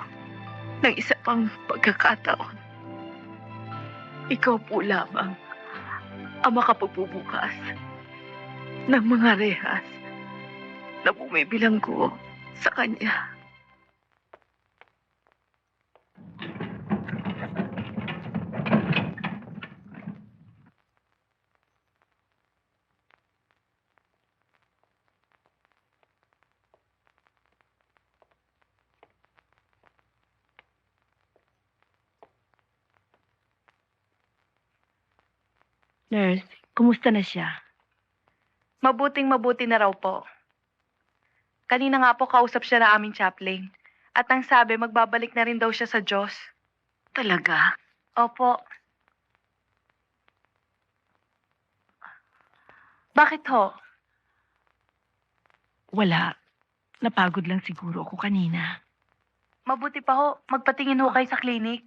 ng isa pang pagkakataon. Ikaw po lamang ang makapagbubukas ng mga rehas na bumibilanggo sa kanya. Nurse, kumusta na siya? Mabuting mabuti na raw po. Kanina nga po kausap siya na aming chaplain. At ang sabi, magbabalik na rin daw siya sa Diyos. Talaga? Opo. Bakit ho? Wala. Napagod lang siguro ako kanina. Mabuti pa ho, magpatingin ho kayo sa klinik.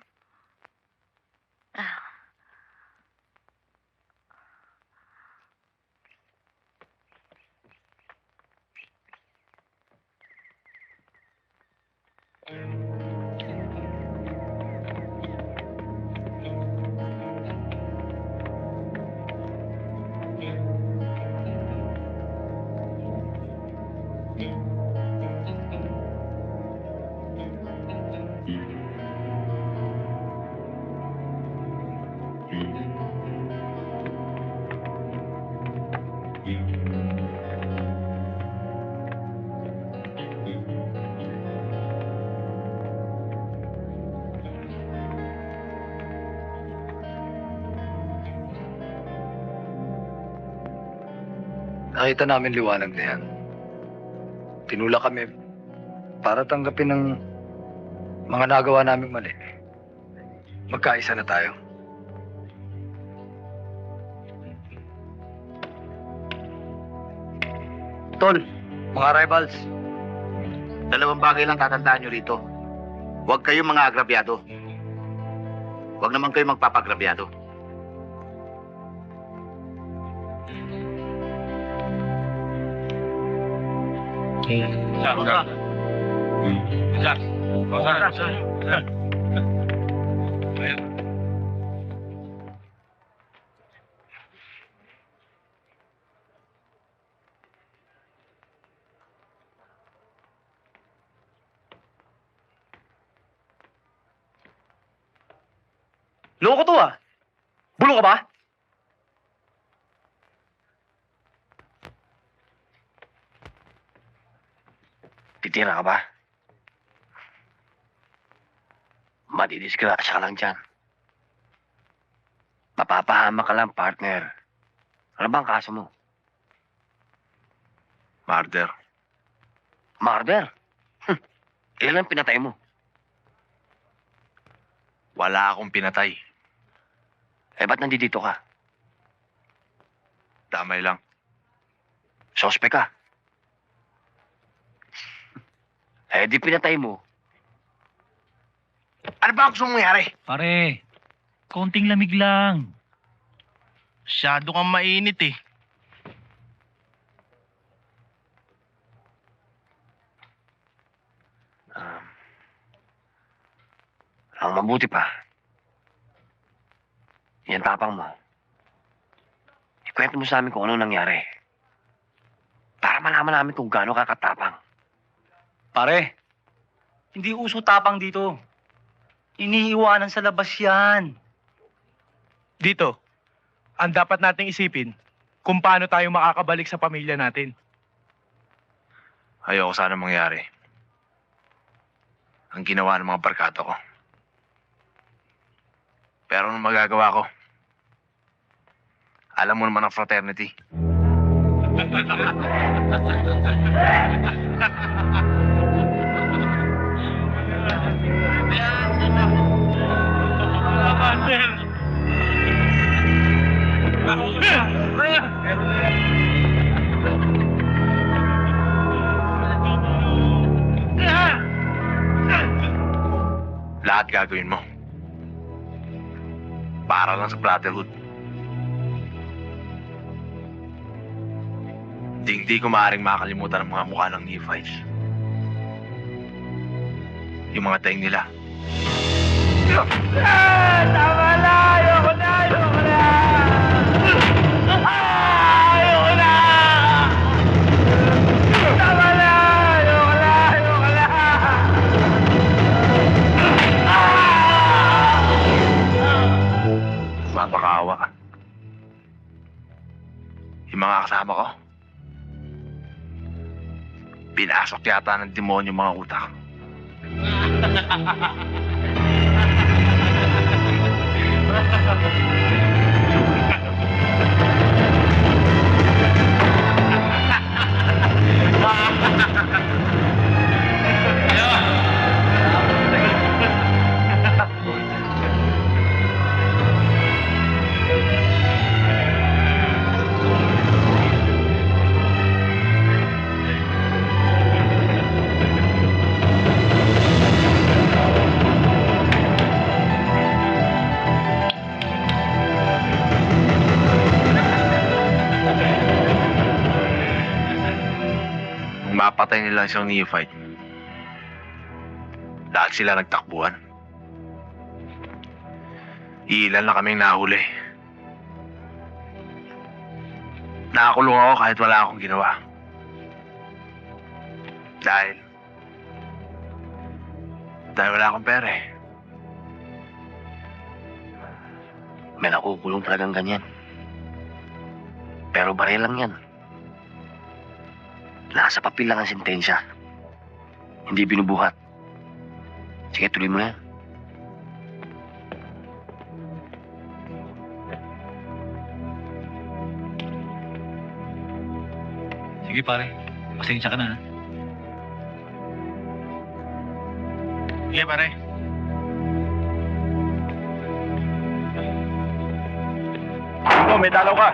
Nakita namin liwanag na yan. Tinulak kami para tanggapin ng mga nagawa naming mali. Magkaisa na tayo. Tol, mga rivals, Dalawang bagay lang tatandaan nyo rito. Huwag kayong mga agrabyado. Huwag naman kayong magpapagrabyado. loko to ah. Bulong ka ba? Titira ka ba? Madidisgrasya ka lang dyan. Mapapahama ka lang, partner. Ano ba ang kaso mo? Murder. Murder? Ilan ang pinatay mo? Wala akong pinatay. Eh, ba't nandito ka? Damay lang. Sospek ka. Eh, di pinatay mo. Ano ba ang gusto mong mangyari? Pare, konting lamig lang. Masyado kang mainit eh. Ang mabuti pa. Yan tapang mo. Kwento mo sa amin kung ano nangyari. Para malaman namin kung gaano kakatapang. Pare, hindi uso tapang dito. Iniiwanan sa labas yan. Dito, ang dapat nating isipin kung paano tayo makakabalik sa pamilya natin. Ayoko sana mangyari. Ang ginawa ng mga barkada ko. Pero anong magagawa ko? Alam mo naman ang fraternity. Lahat gagawin mo. Para lang sa brotherhood. Hindi ko maaaring makalimutan ang mga mukha ng Nephites. Yung mga taing nila. Tama na! Ayoko na! Ayoko na! Ayoko na! Tama na! Ayoko na! Ayoko na! Mapakaawa. Yung mga kasama ko, pinasok yata ng demonyo mga utak. Mapatay nila isang Nephite. Lahat sila nagtakbuhan. Ilan na kaming nahuli. Nakakulong ako kahit wala akong ginawa. Dahil wala akong pera eh. May nakukulong talagang ganyan. Pero baril lang yan. Nasa papel lang ang sentensya. Hindi binubuhat. Sige, tuloy mo na yan. Sige pare, pasensya ka na. Sige pare. May dalaw ka.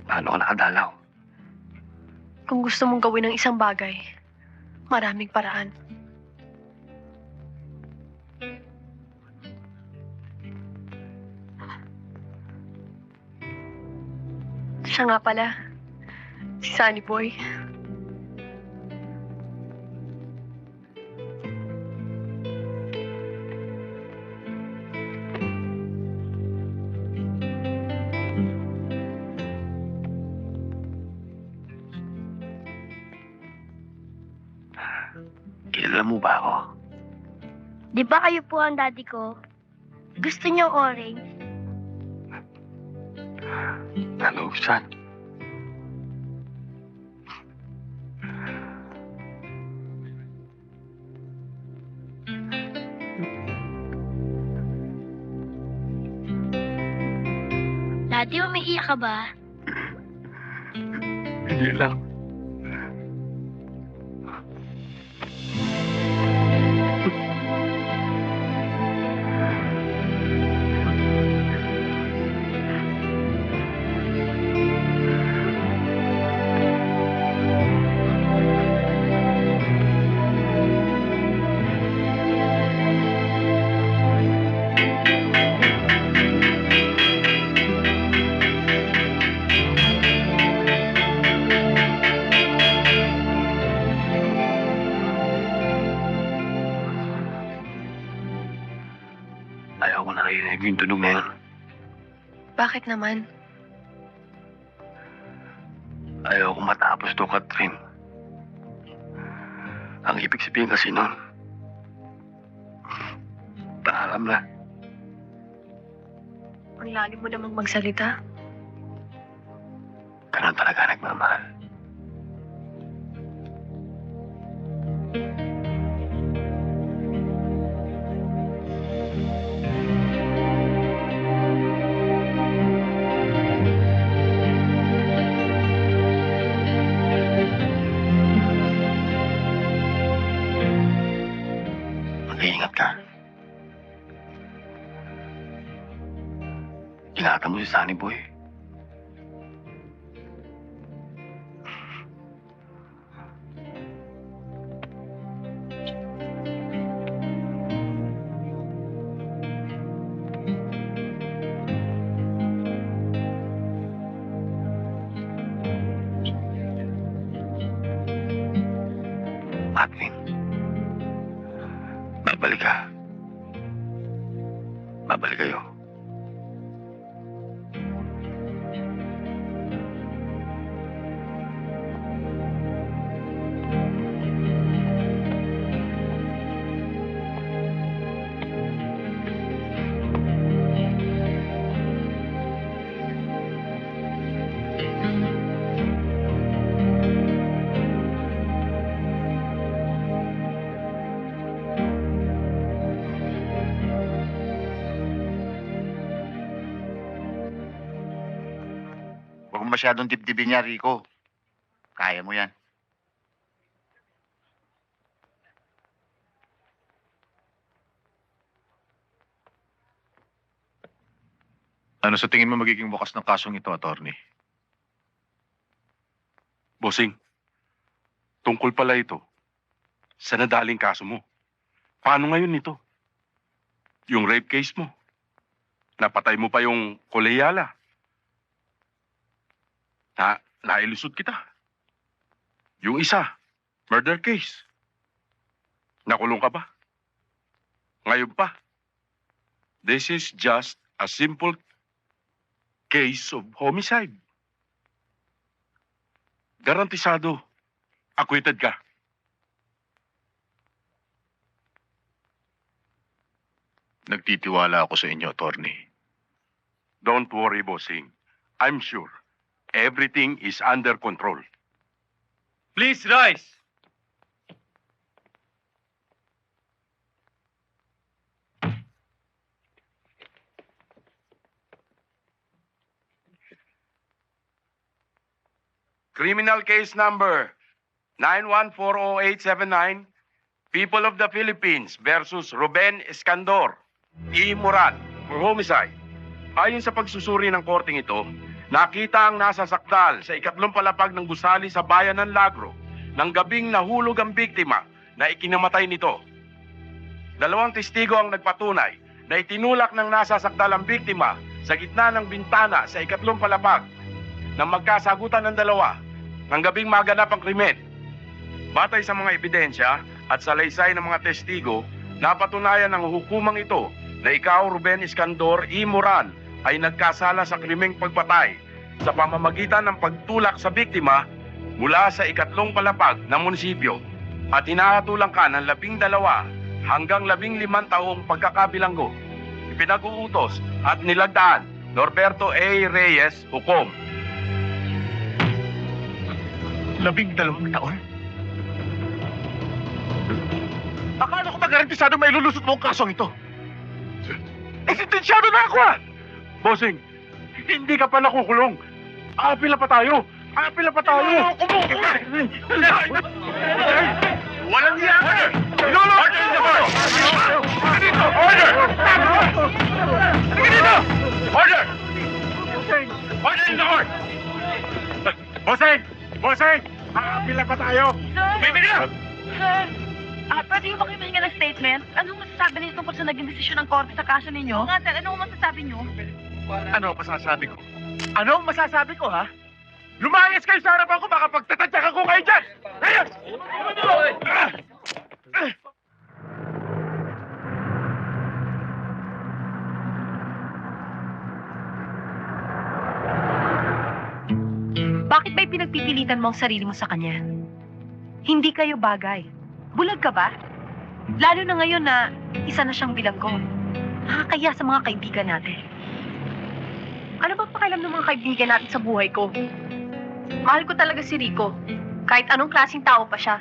Paano ka nakadalaw? Kung gusto mong gawin ng isang bagay, maraming paraan. Siya nga pala, si Sunny Boy. Kilala mo ba ako? Di ba kayo po ang daddy ko? Gusto niyo orange? Ano, San? Daddy, umiiyak ka ba? Hindi lang. Ayaw ko narinig yung tunog na yun. Bakit naman? Ayaw ko matapos to, Catherine. Ang ibig sabihin kasi nun, paalam na. Ang lalim mo namang magsalita. Ganun talaga nagmamahal. Mag-iingat ka. Ingatan mo si Sunny Boy. Madeline, babalik ka. Babalik kayo. Huwag mo masyadong dibdibin niya, Rico. Kaya mo yan. Ano sa tingin mo magiging bukas ng kasong ito, attorney? Bossing, tungkol pala ito sa nadaling kaso mo. Paano ngayon nito? Yung rape case mo. Napatay mo pa yung koleyala. Nailusot kita. Yung isa, murder case. Nakulong ka ba? Ngayon pa. This is just a simple case of homicide. Garantisado, acquitted ka. Nagtitiwala ako sa inyo, attorney. Don't worry, bossing. I'm sure everything is under control. Please rise. Criminal case number 91408979, People of the Philippines versus Ruben Escandor, E. Moran, for homicide. Ayon sa pagsusuri ng korting ito, nakita ang nasasakdal sa ikatlong palapag ng gusali sa bayan ng Lagro ng gabing nahulog ang biktima na ikinamatay nito. Dalawang testigo ang nagpatunay na itinulak ng nasasakdal ang biktima sa gitna ng bintana sa ikatlong palapag nang magkasagutan ng dalawa ng gabing maganap ang krimen. Batay sa mga ebidensya at salaysay ng mga testigo, napatunayan ng hukumang ito na ikaw, Ruben Escandor E. Moran, ay nagkasala sa krimeng pagpatay sa pamamagitan ng pagtulak sa biktima mula sa ikatlong palapag ng munisipyo at hinahatulang ka ng 12 hanggang 15 taong pagkakabilanggo. Ipinag-uutos at nilagdaan Norberto A. Reyes, hukom. 12 taon? Akala ko ba garantisado may lulusot mo ang kasong ito? Sentensyado na ako ah! Bossing, hindi ka pa nakukulong. Apila pa tayo. Apila pa tayo. Walang iya ka! Order in the court! Dito! Order! Dito! Order! Order in the court! Bossing! Bossing! Apila pa tayo. Sir! Sir! Pwede yung makipahinga ng statement? Anong masasabi niyo tungkol sa naging desisyon ng korte sa kaso ninyo? Nga, sir. Anong masasabi niyo? Ano ang masasabi ko? Ano ang masasabi ko, ha? Lumayas kayo sa harapan ko, baka pagtatadyakan ko kayo dyan! Ngayon! Bakit ba'y pinagpipilitan mo ang sarili mo sa kanya? Hindi kayo bagay. Bulag ka ba? Lalo na ngayon na isa na siyang bilanggo. Nakakaya sa mga kaibigan natin. Ano ba pakialam ng mga kaibigan natin sa buhay ko? Mahal ko talaga si Rico. Kahit anong klaseng tao pa siya.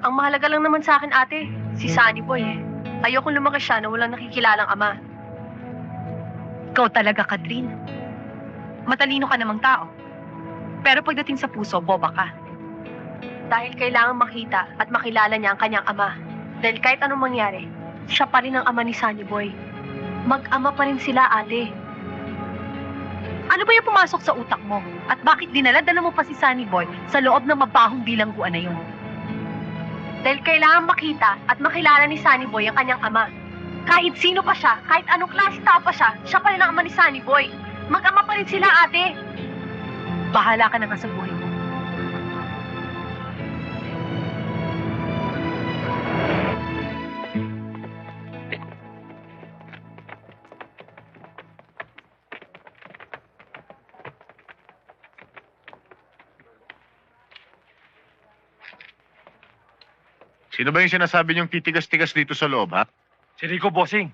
Ang mahalaga lang naman sa akin, ate, si Sunny Boy eh. Ayokong lumaki siya na walang nakikilalang ama. Ikaw talaga, Katrin. Matalino ka namang tao. Pero pagdating sa puso, boba ka. Dahil kailangan makita at makilala niya ang kanyang ama. Dahil kahit anong mangyari, siya pa rin ang ama ni Sunny Boy. Mag-ama pa rin sila, ate. Ano ba yung pumasok sa utak mo? At bakit dinala-dala mo pa si Sunny Boy sa loob ng mabahong bilangguan na yun? Dahil kailangan makita at makilala ni Sunny Boy ang kanyang ama. Kahit sino pa siya, kahit anong klase tao pa siya pa rin ang ama ni Sunny Boy. Mag-ama pa rin sila, ate. Bahala ka na nga sa buhay mo. Sino ba yung sinasabi niyong titigas-tigas dito sa loob, ha? Si Rico, bossing.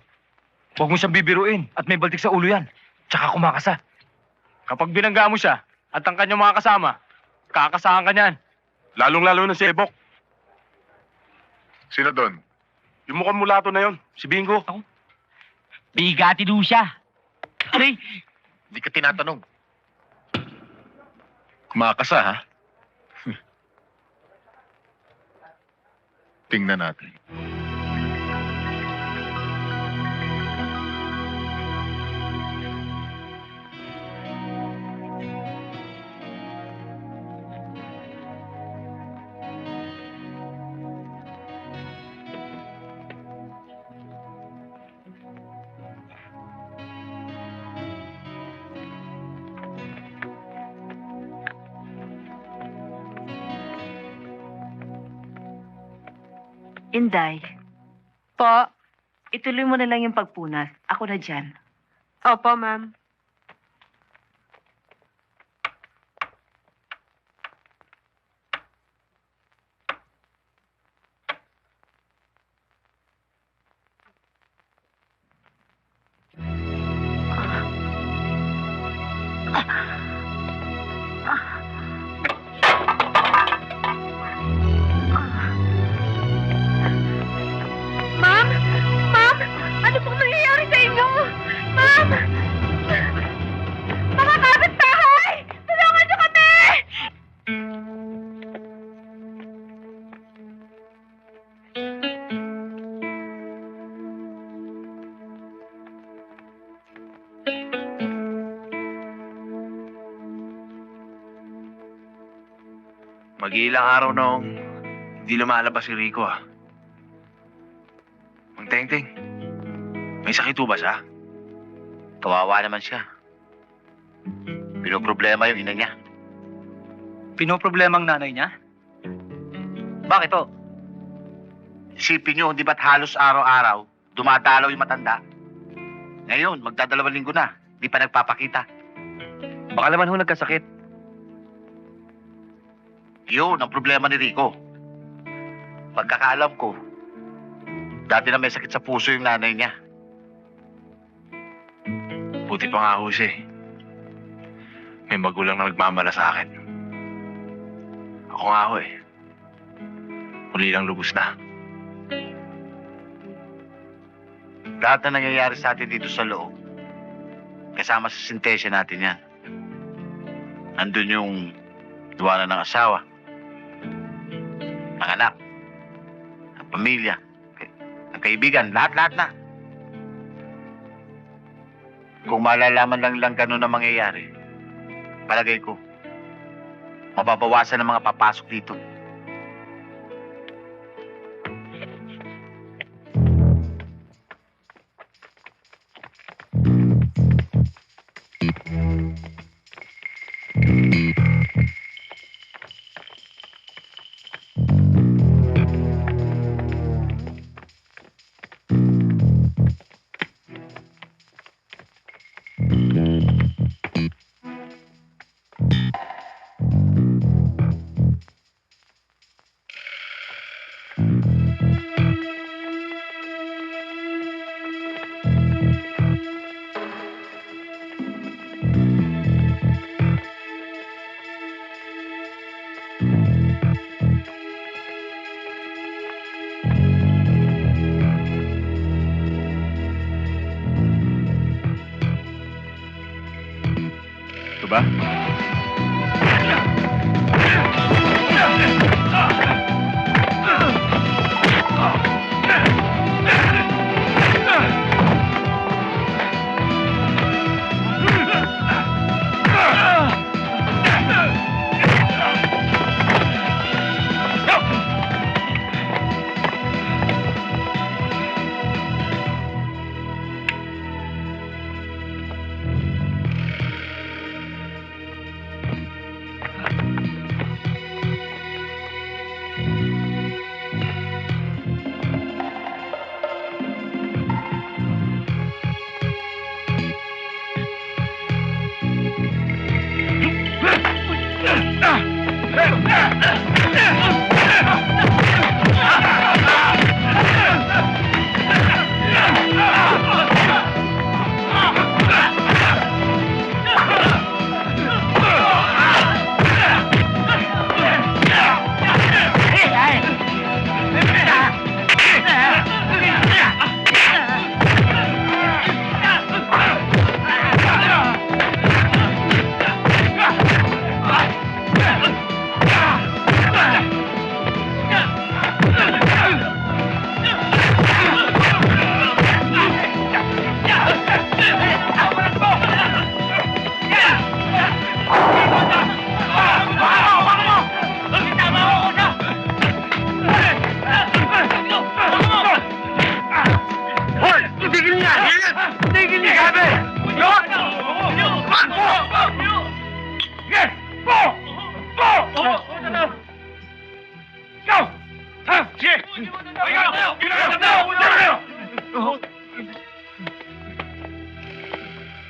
Huwag mo siyang bibiruin at may baltik sa ulo yan. Tsaka kumakasa. Kapag binangga mo siya at ang kanyang mga kasama, kakasahan ka niyan. Lalong-lalo na si Ebok. Sino doon? Yung mukhang mulato na yon, si Bingo. Bigati do siya. Aray! Hindi ka tinatanong. Kumakasa, ha? Tingnan natin. Inday. Po? Ituloy mo na lang yung pagpunas. Ako na dyan. Opo, ma'am. Ma'am! Ma'am! Ano pong nangyayari sa inyo? Ma'am! Mga kapitbahay! Tulungan niyo kami! Mag-iilang araw nung hindi lumalabas si Rico, ah. Mang Teng-Teng, may sakit ba siya? Kawawa naman siya. Pinoproblema yung ina niya. Pinoproblema ang nanay niya? Bakit to? Isipin niyo, di ba't halos araw-araw dumadalaw yung matanda? Ngayon, magdadalawang linggo na, di pa nagpapakita. Baka naman ho nagkasakit. Yun ang problema ni Rico. Pagkakaalam ko, dati na may sakit sa puso yung nanay niya. Buti pa nga ho siya. May magulang na nagmamala sa akin. Ako nga ho eh. Huli lang lubos na. Lahat na nangyayari sa atin dito sa loob, kasama sa sintesya natin yan. Nandun yung iwanan ng asawa, ng anak, ng pamilya, ng kaibigan, lahat-lahat na. Kung malalaman lang ganun na mangyayari, palagay ko, mababawasan ng mga papasok dito. ba?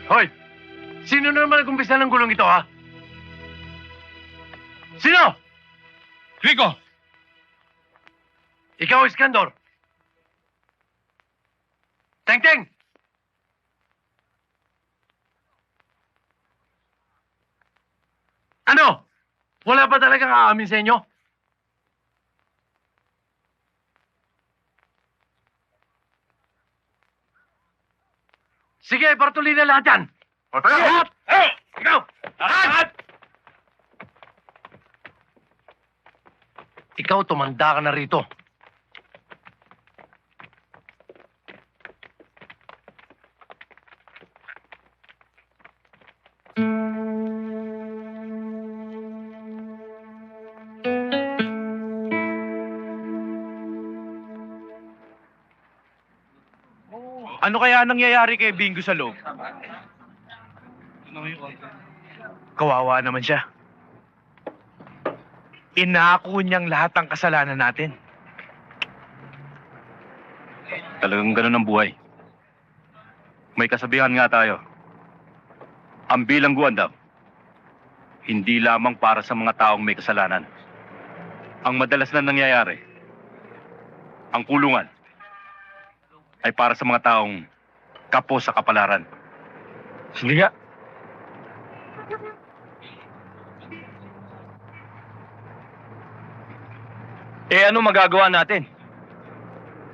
Hoy! Sino na naman nag-umpisa ng gulong ito, ha? Sino? Rico! Ikaw, Iskandor. Teng-teng! Ano? Wala ba talagang aamin sa inyo? Sige, partuloy na lahat yan. Lahat! Ikaw! Lahat! Ikaw, tumanda ka na rito. Ano kaya nangyayari kay Bingo sa loob? Kawawa naman siya. Inako niyang lahat ng kasalanan natin. Talagang ganun ang buhay. May kasabihan nga tayo. Ang bilangguan daw, hindi lamang para sa mga taong may kasalanan. Ang madalas na nangyayari, ang kulungan, ay para sa mga taong kapos sa kapalaran. Sige nga. Eh ano magagawa natin?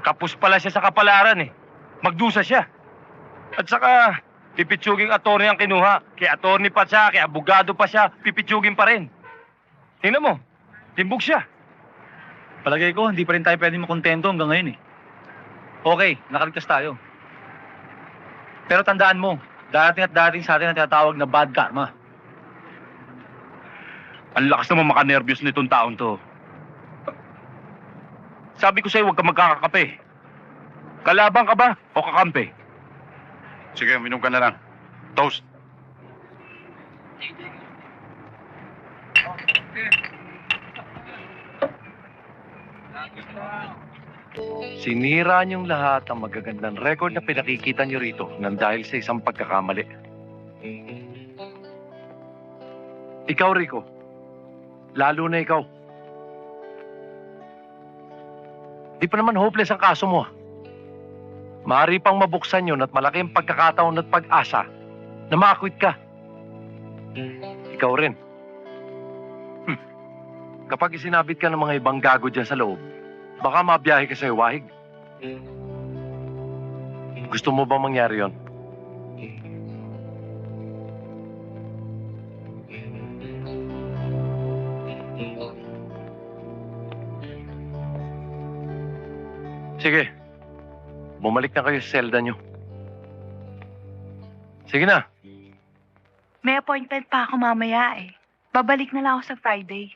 Kapos pala siya sa kapalaran eh. Magdusa siya. At saka, pipitsuging attorney ang kinuha. Kay attorney pa siya, kay abogado pa siya, pipitsugin pa rin. Tingnan mo, timbog siya. Palagay ko, hindi pa rin tayo pwede makontento hanggang ngayon eh. Okay, nakaligtas tayo. Pero tandaan mo, darating at darating sa atin ang tinatawag na bad karma. Ang lakas naman makanervyos nitong taon to. Sabi ko sa'yo, huwag ka magkakakape. Kalaban ka ba o kakampi? Sige, minom ka na lang. Toast. Sinira niyong lahat ang magagandang record na pinakikita niyo rito nang dahil sa isang pagkakamali. Ikaw, Rico. Lalo na ikaw. Di pa naman hopeless ang kaso mo. Maaari pang mabuksan yun at malaki ang pagkakataon at pag-asa na makakwit ka. Ikaw rin. Kapag isinabit ka ng mga ibang gago dyan sa loob, baka mabiyahe ka sa iwahig. Gusto mo ba mangyari yon? Sige. Bumalik na kayo sa selda nyo. Sige na. May appointment pa ako mamaya eh. Babalik na lang ako sa Friday.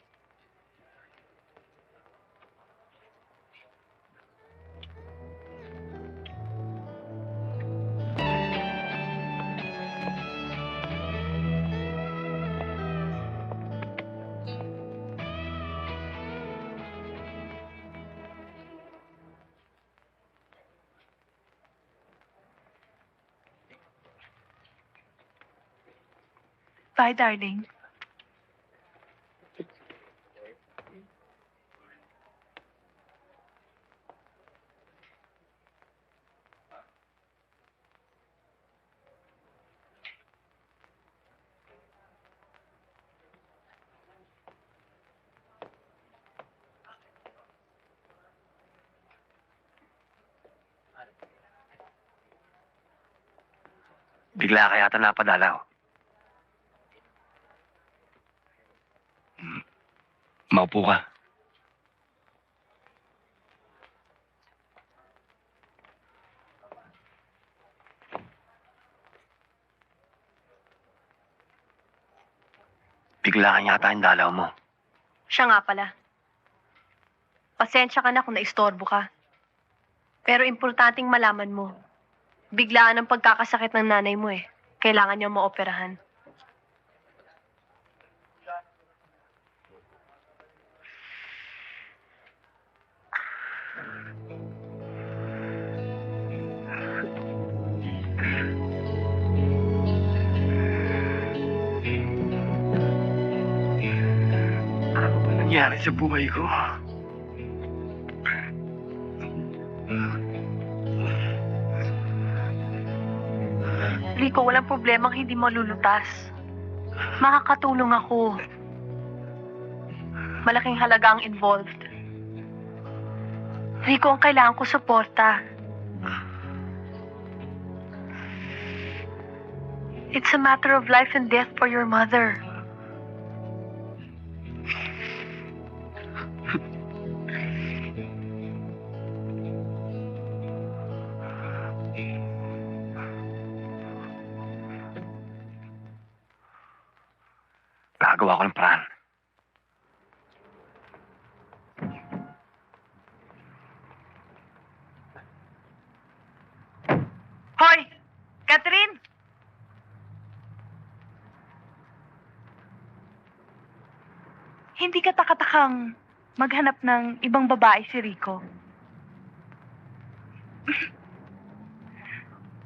Bye, darling. Bigla kaya ata napadalaw. Maupo ka. Bigla yata yung dalaw mo. Siya nga pala. Pasensya ka na kung naistorbo ka. Pero importanteng malaman mo, biglaan ang pagkakasakit ng nanay mo eh. Kailangan niya maoperahan. Ano ba nangyari sa buhay ko? Rico, walang problemang hindi malulutas. Makakatulong ako. Malaking halaga ang involved. Rico, ang kailangan ko suporta. It's a matter of life and death for your mother. Gagawa ko ng paraan. Hoy! Catherine! Hindi ka takatakang maghanap ng ibang babae si Rico.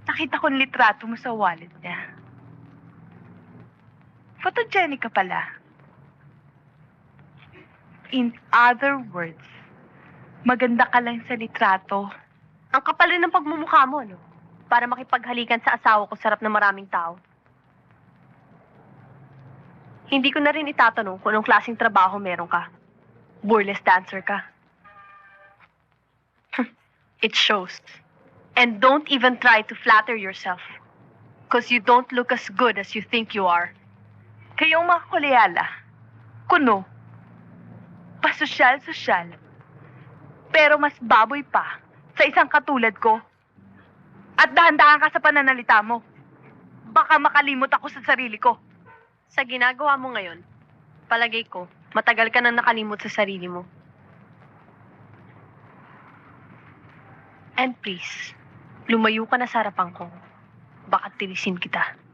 Nakita ko ang litrato mo sa wallet niya. Photogenic ka pala. In other words, maganda ka lang sa litrato. Ang kapal rin ng pagmumukha mo, no? Para makipaghalikan sa asawa ko sarap na maraming tao. Hindi ko na rin itatanong kung anong klaseng trabaho meron ka. Burlesque dancer ka. It shows. And don't even try to flatter yourself. Because you don't look as good as you think you are. Kayong mga kulyala, kuno, pasosyal-sosyal, pero mas baboy pa sa isang katulad ko. At dahan-dahan ka sa pananalita mo. Baka makalimot ako sa sarili ko. Sa ginagawa mo ngayon, palagay ko, matagal ka nang nakalimot sa sarili mo. And please, lumayo ka na sa harapan ko. Baka tirisin kita.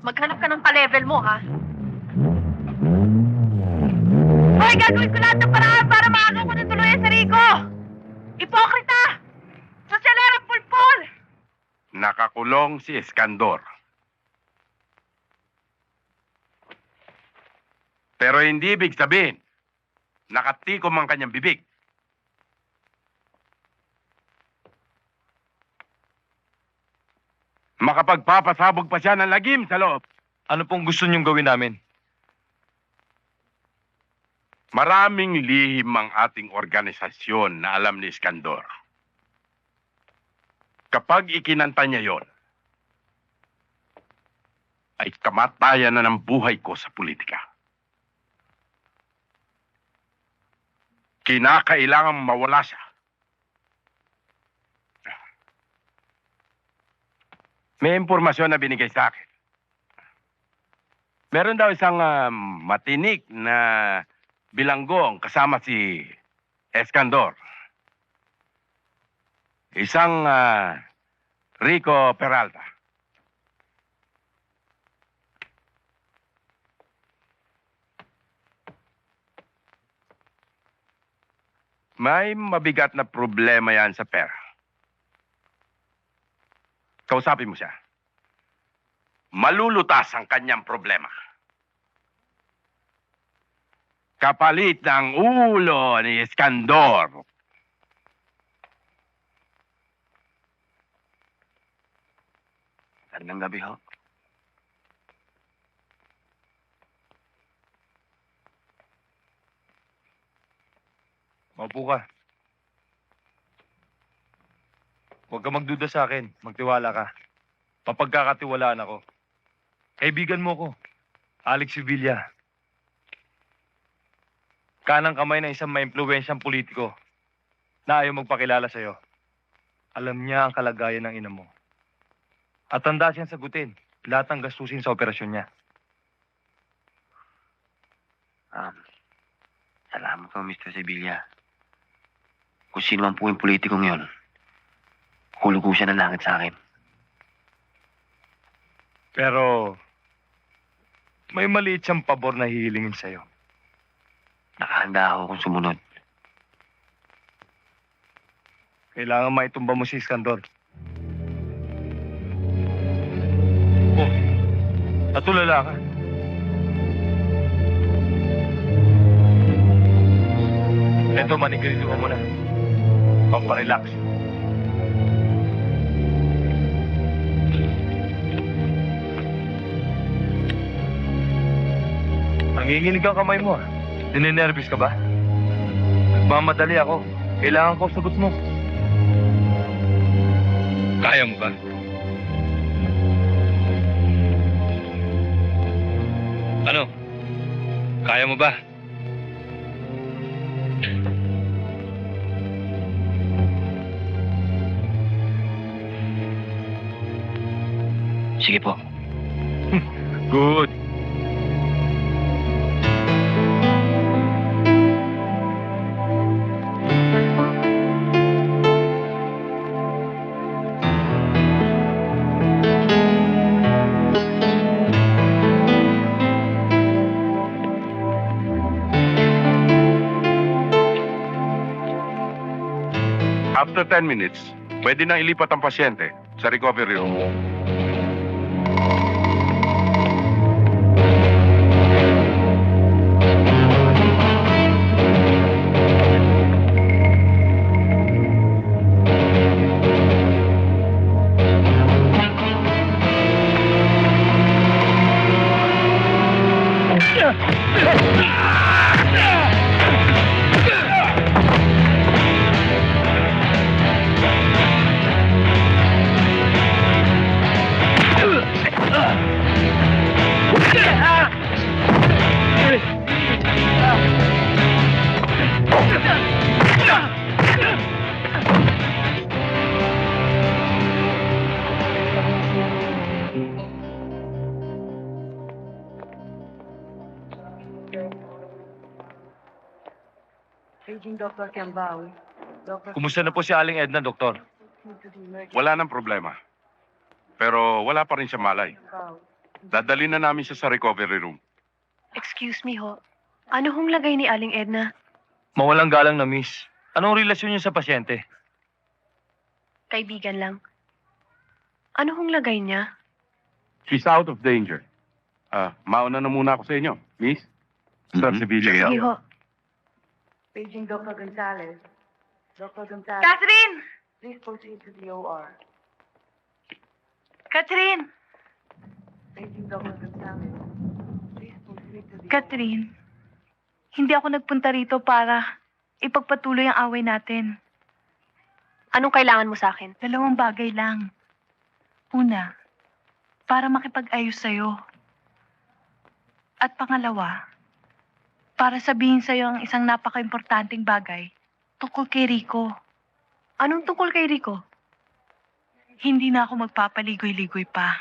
Maghanap ka ng pa-level mo, ha? Hoy, gagawin ko lahat ng paraan para maagaw ko ng tuluyan sa Rico! Ipokrita! Sosyalerang pulpul! Nakakulong si Iskandor. Pero hindi ibig sabihin, nakatikom ang kanyang bibig. Makapagpapasabog pa siya ng lagim sa loob. Ano pong gusto niyong gawin namin? Maraming lihim ang ating organisasyon na alam ni Iskandor. Kapag ikinanta niya yon, ay kamatayan na ng buhay ko sa politika. Kinakailangan mawala siya. May impormasyon na binigay sa akin. Meron daw isang matinik na bilanggong kasama si Escandor. Isang Rico Peralta. May mabigat na problema yan sa pera. Kausapin mo siya. Malulutas ang kanyang problema. Kapalit ng ulo ni Escandor. Magandang gabi ho. Maupo ka. Huwag ka magduda sa akin. Magtiwala ka. Mapagkakatiwalaan ako. Kaibigan mo ko. Alex Sevilla. Kanang kamay ng isang maimpluwensyang politiko na ayaw magpakilala sa'yo. Alam niya ang kalagayan ng ina mo. At handa siyang sagutin lahat ng gastusin sa operasyon niya. Salamat po, Mr. Sevilla. Kung sino man po yung politikong yun, hulugo siya ng langit sa akin. Pero may maliit siyang pabor na hihilingin sa'yo. Nakahanda ako kung sumunod. Kailangan maitumba mo si Iskandor. Oh, natulala ka. Eto, manigrito ka muna. Pamparelax. Nanginginig ang kamay mo, ah. Ninenervous ka ba? Nagmamadali ako. Kailangan ko sagot mo. Kaya mo ba? Ano? Kaya mo ba? Sige po. Good. After 10 minutes, pwede nang ilipat ang pasyente sa recovery room. Paging Dr. Kembao. Kumusta na po si Aling Edna, Doktor? Wala nang problema. Pero wala pa rin siya malay. Dadali na namin siya sa recovery room. Excuse me ho. Ano hong lagay ni Aling Edna? Mawalang galang na, miss. Anong relasyon niyo sa pasyente? Kaibigan lang. Ano hong lagay niya? She's out of danger. Mauna na muna ako sa inyo, miss. Sir Sevilla. Sige ho. Paging Dr. Gonzalez. Dr. Gonzalez. Catherine! Please proceed to the OR. Catherine! Paging Dr. Gonzalez. Please proceed to the Catherine, hindi ako nagpunta rito para ipagpatuloy ang away natin. Anong kailangan mo sa akin? 2 bagay lang. Una, para makipag-ayos sa'yo. At pangalawa, para sabihin sa'yo ang isang napaka-importanting bagay tungkol kay Rico. Anong tungkol kay Rico? Hindi na ako magpapaligoy-ligoy pa.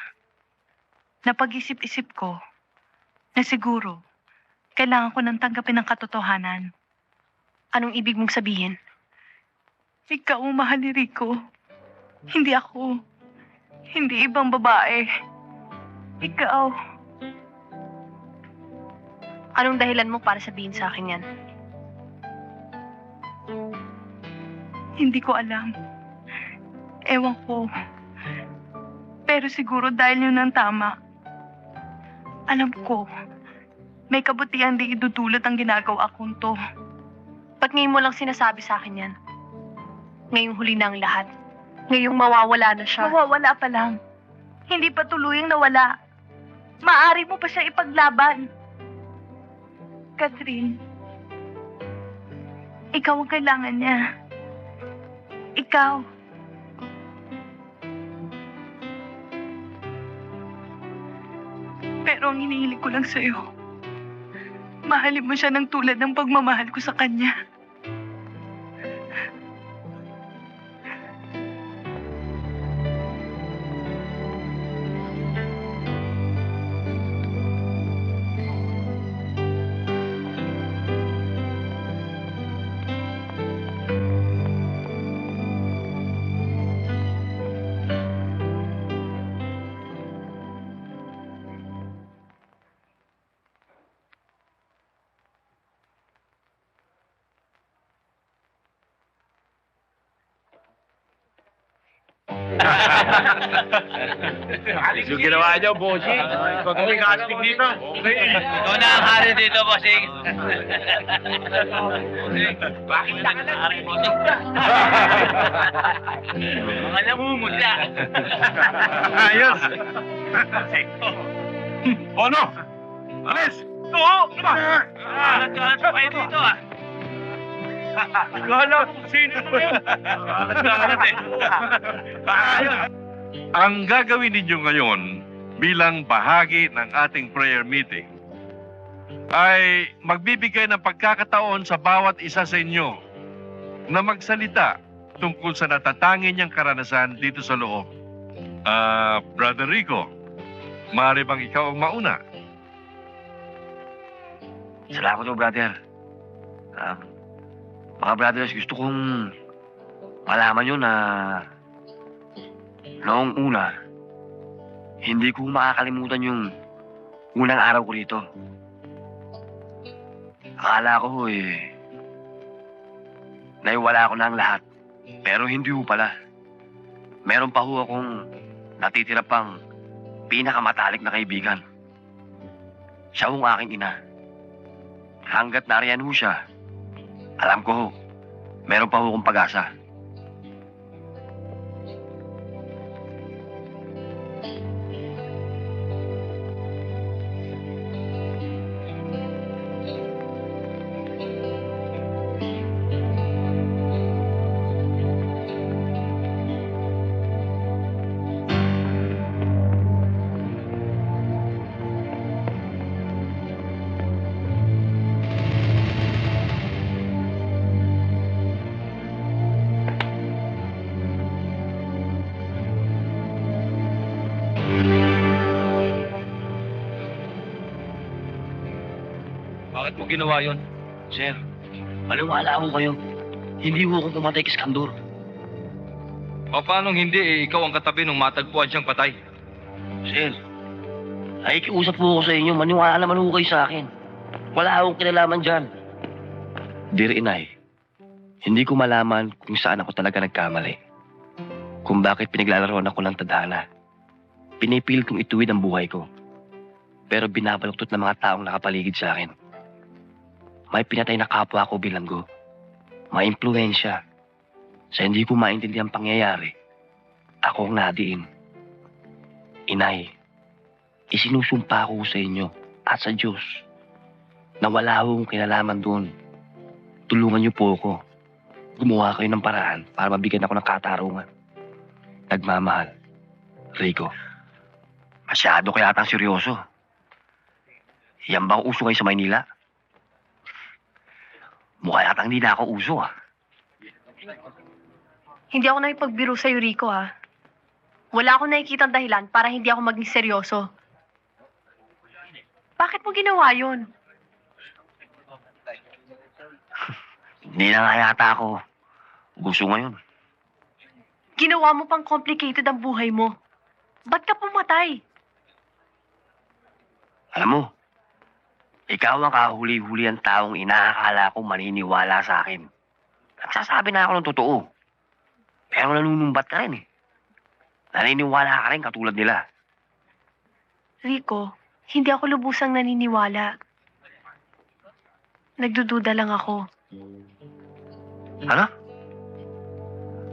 Napag-isip-isip ko na siguro kailangan ko nang tanggapin ang katotohanan. Anong ibig mong sabihin? Ikaw ang mahal ni Rico. Hindi ako. Hindi ibang babae. Ikaw. Anong dahilan mo para sabihin sa akin yan? Hindi ko alam. Ewan ko. Pero siguro dahil yun ang tama. Alam ko, may kabutihan di idudulot ang ginagawa kong to. Ba't ngayon mo lang sinasabi sa akin yan? Ngayong huli na ang lahat. Ngayong mawawala na siya. Mawawala pa lang. Hindi pa tuluyang nawala. Maaari mo pa siya ipaglaban. Catherine, ikaw ang kailangan niya. Ikaw. Pero ang hinihiling ko lang sa'yo, mahalin mo siya ng tulad ng pagmamahal ko sa kanya. Yung ginawa niyo, bossing. Pag kami casting dito. Ikaw na ang hari dito, bossing. Bakit lang ka lang? Mga namumula. Ayos. Ono! Alis! Oo! Kalat-kalat pa kayo dito, ah. Kala ko sino mo yun. Kalat-kalat eh. Ayos! Ang gagawin ninyo ngayon bilang bahagi ng ating prayer meeting ay magbibigay ng pagkakataon sa bawat isa sa inyo na magsalita tungkol sa natatangin niyang karanasan dito sa loob. Brother Rico, maaari bang ikaw ang mauna? Salamat po, brother. Mga brothers, gusto kong malaman nyo na noong una, hindi ko makakalimutan yung unang araw ko rito. Akala ko naiwala ko na ang lahat. Pero hindi ho pala. Meron pa ho akong natitira pang pinakamatalik na kaibigan. Siya ho ang aking ina. Hanggat nariyan ho siya, alam ko ho, meron pa ho akong pag-asa. Bakit mo ginawa yun? Sir, maniwala ho kayo. Hindi ho ako pumatay kay Skandor. Paano hindi ikaw ang katabi nung matagpuan siyang patay? Sir, nakikiusap po ako sa inyo. Maniwala naman ho kayo sa akin. Wala akong kinalaman dyan. Dear Inay, hindi ko malaman kung saan ako talaga nagkamali. Kung bakit pinaglalaroan ako ng tadhana. Pinipilit kong ituwid ang buhay ko. Pero binabaluktot ng mga taong nakapaligid sa akin. May pinatay na kapwa ko bilanggo. May impluensya. Sa hindi ko maintindihan pangyayari, ako ang nadiin. Inay, isinusumpa ko sa inyo at sa Diyos na wala akong kinalaman doon. Tulungan niyo po ako. Gumawa kayo ng paraan para mabigyan ako ng katarungan. Nagmamahal, Rico. Masyado ka yatang seryoso. Yan bang uso ngayon sa Maynila? Mukha yatang hindi na ako uso, ah. Hindi ako nakipagbiro sa'yo, Rico, ha? Wala akong nakikitang dahilan para hindi ako maging seryoso. Bakit mo ginawa yun? Hindi na nga yata ako gusto ngayon. Ginawa mo pang complicated ang buhay mo. Ba't ka pumatay? Alam mo, ikaw ang kahuli-huli ang taong inaakala ko maniniwala sa akin. Nagsasabi na ako ng totoo. Pero nanunumbat ka rin eh. Naniniwala ka rin katulad nila. Rico, hindi ako lubusang naniniwala. Nagdududa lang ako. Ano?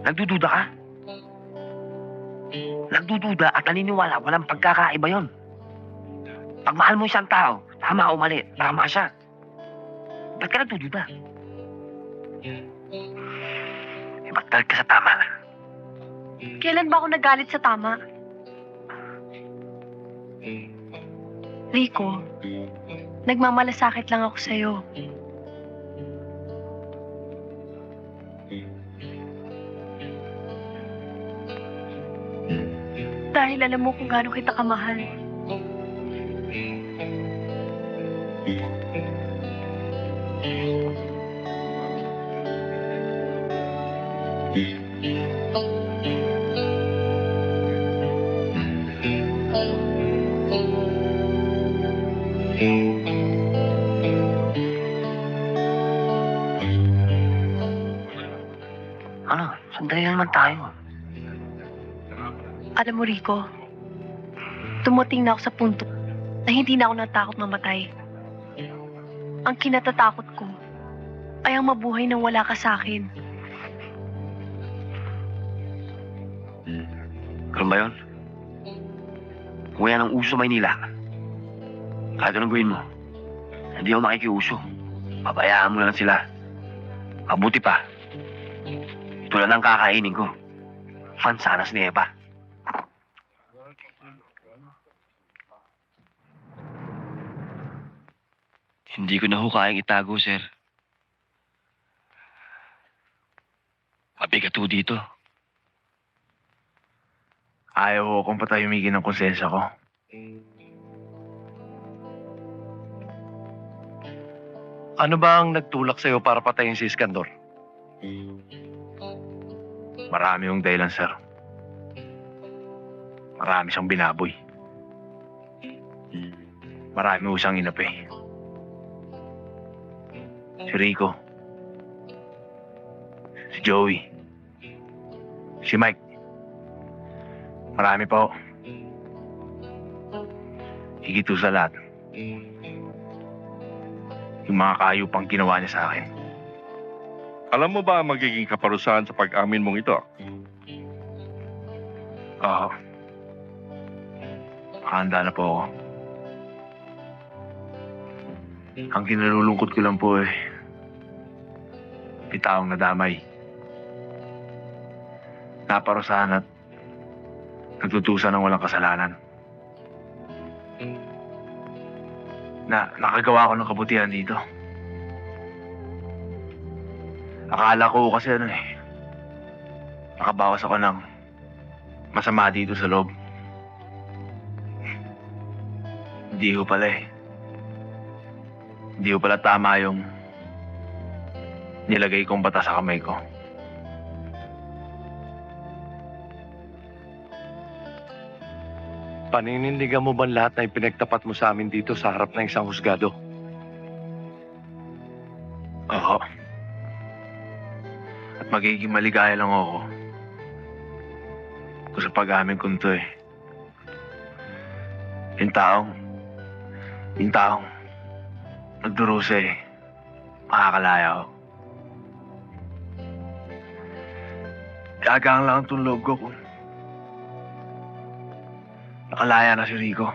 Nagdududa ka? Nagdududa at naniniwala, walang pagkakaiba yon. Pag mahal mo isang tao, tama o mali, tama siya. Ba't ka nagdududa? Eh, ba't galit ka sa tama? Kailan ba ako nagalit sa tama? Rico, nagmamalasakit lang ako sa'yo. Dahil alam mo kung gaano kita kamahal. Ano? Sandali naman tayo. Alam mo, Rico, tumating na ako sa punto na hindi na ako natakot mamatay. Ang kinatatakot ko ay ang mabuhay nang wala ka sa akin. Ganun ba yun? Kung yan ang uso Maynila, kahit anong gawin mo, hindi ako makikiuso. Pabayaan mo na lang sila. Mabuti pa. Ito lang ang kakainin ko. Mansanas ni Eva. Hindi ko na ho kayang itago, sir. Mabigat ho dito. Ayaw ko kung patahimigin ng konsensya ko. Ano ba ang nagtulak sa'yo para patayin si Iskandor? Marami yung dahilan, sir. Marami siyang binaboy. Marami ho siyang inapi. Si Rico. Si Joey. Si Mike. Marami pa ho. Higit ho sa lahat. Yung mga kayupang ginawa niya sa akin. Alam mo ba ang magiging kaparusahan sa pag-amin mong ito? Oo. Handa na po ako. Ang kinalulungkot ko lang po may taong nadamay. Naparusahan at nagtutusan ng walang kasalanan. Nakagawa ko ng kabutihan dito. Akala ko kasi nakabawas ako ng masama dito sa loob. Hindi ko pala Hindi ko pala tama yung nilagay kong bata sa kamay ko. Paninindigan mo ba lahat na ipinagtapat mo sa amin dito sa harap ng isang husgado? Oo. At magiging maligaya lang ako kung sa pag-amin ko nito Yung taong nagdurusa makakalaya ko. Gagang lang ang loob ko kung nakalaya na si Rico.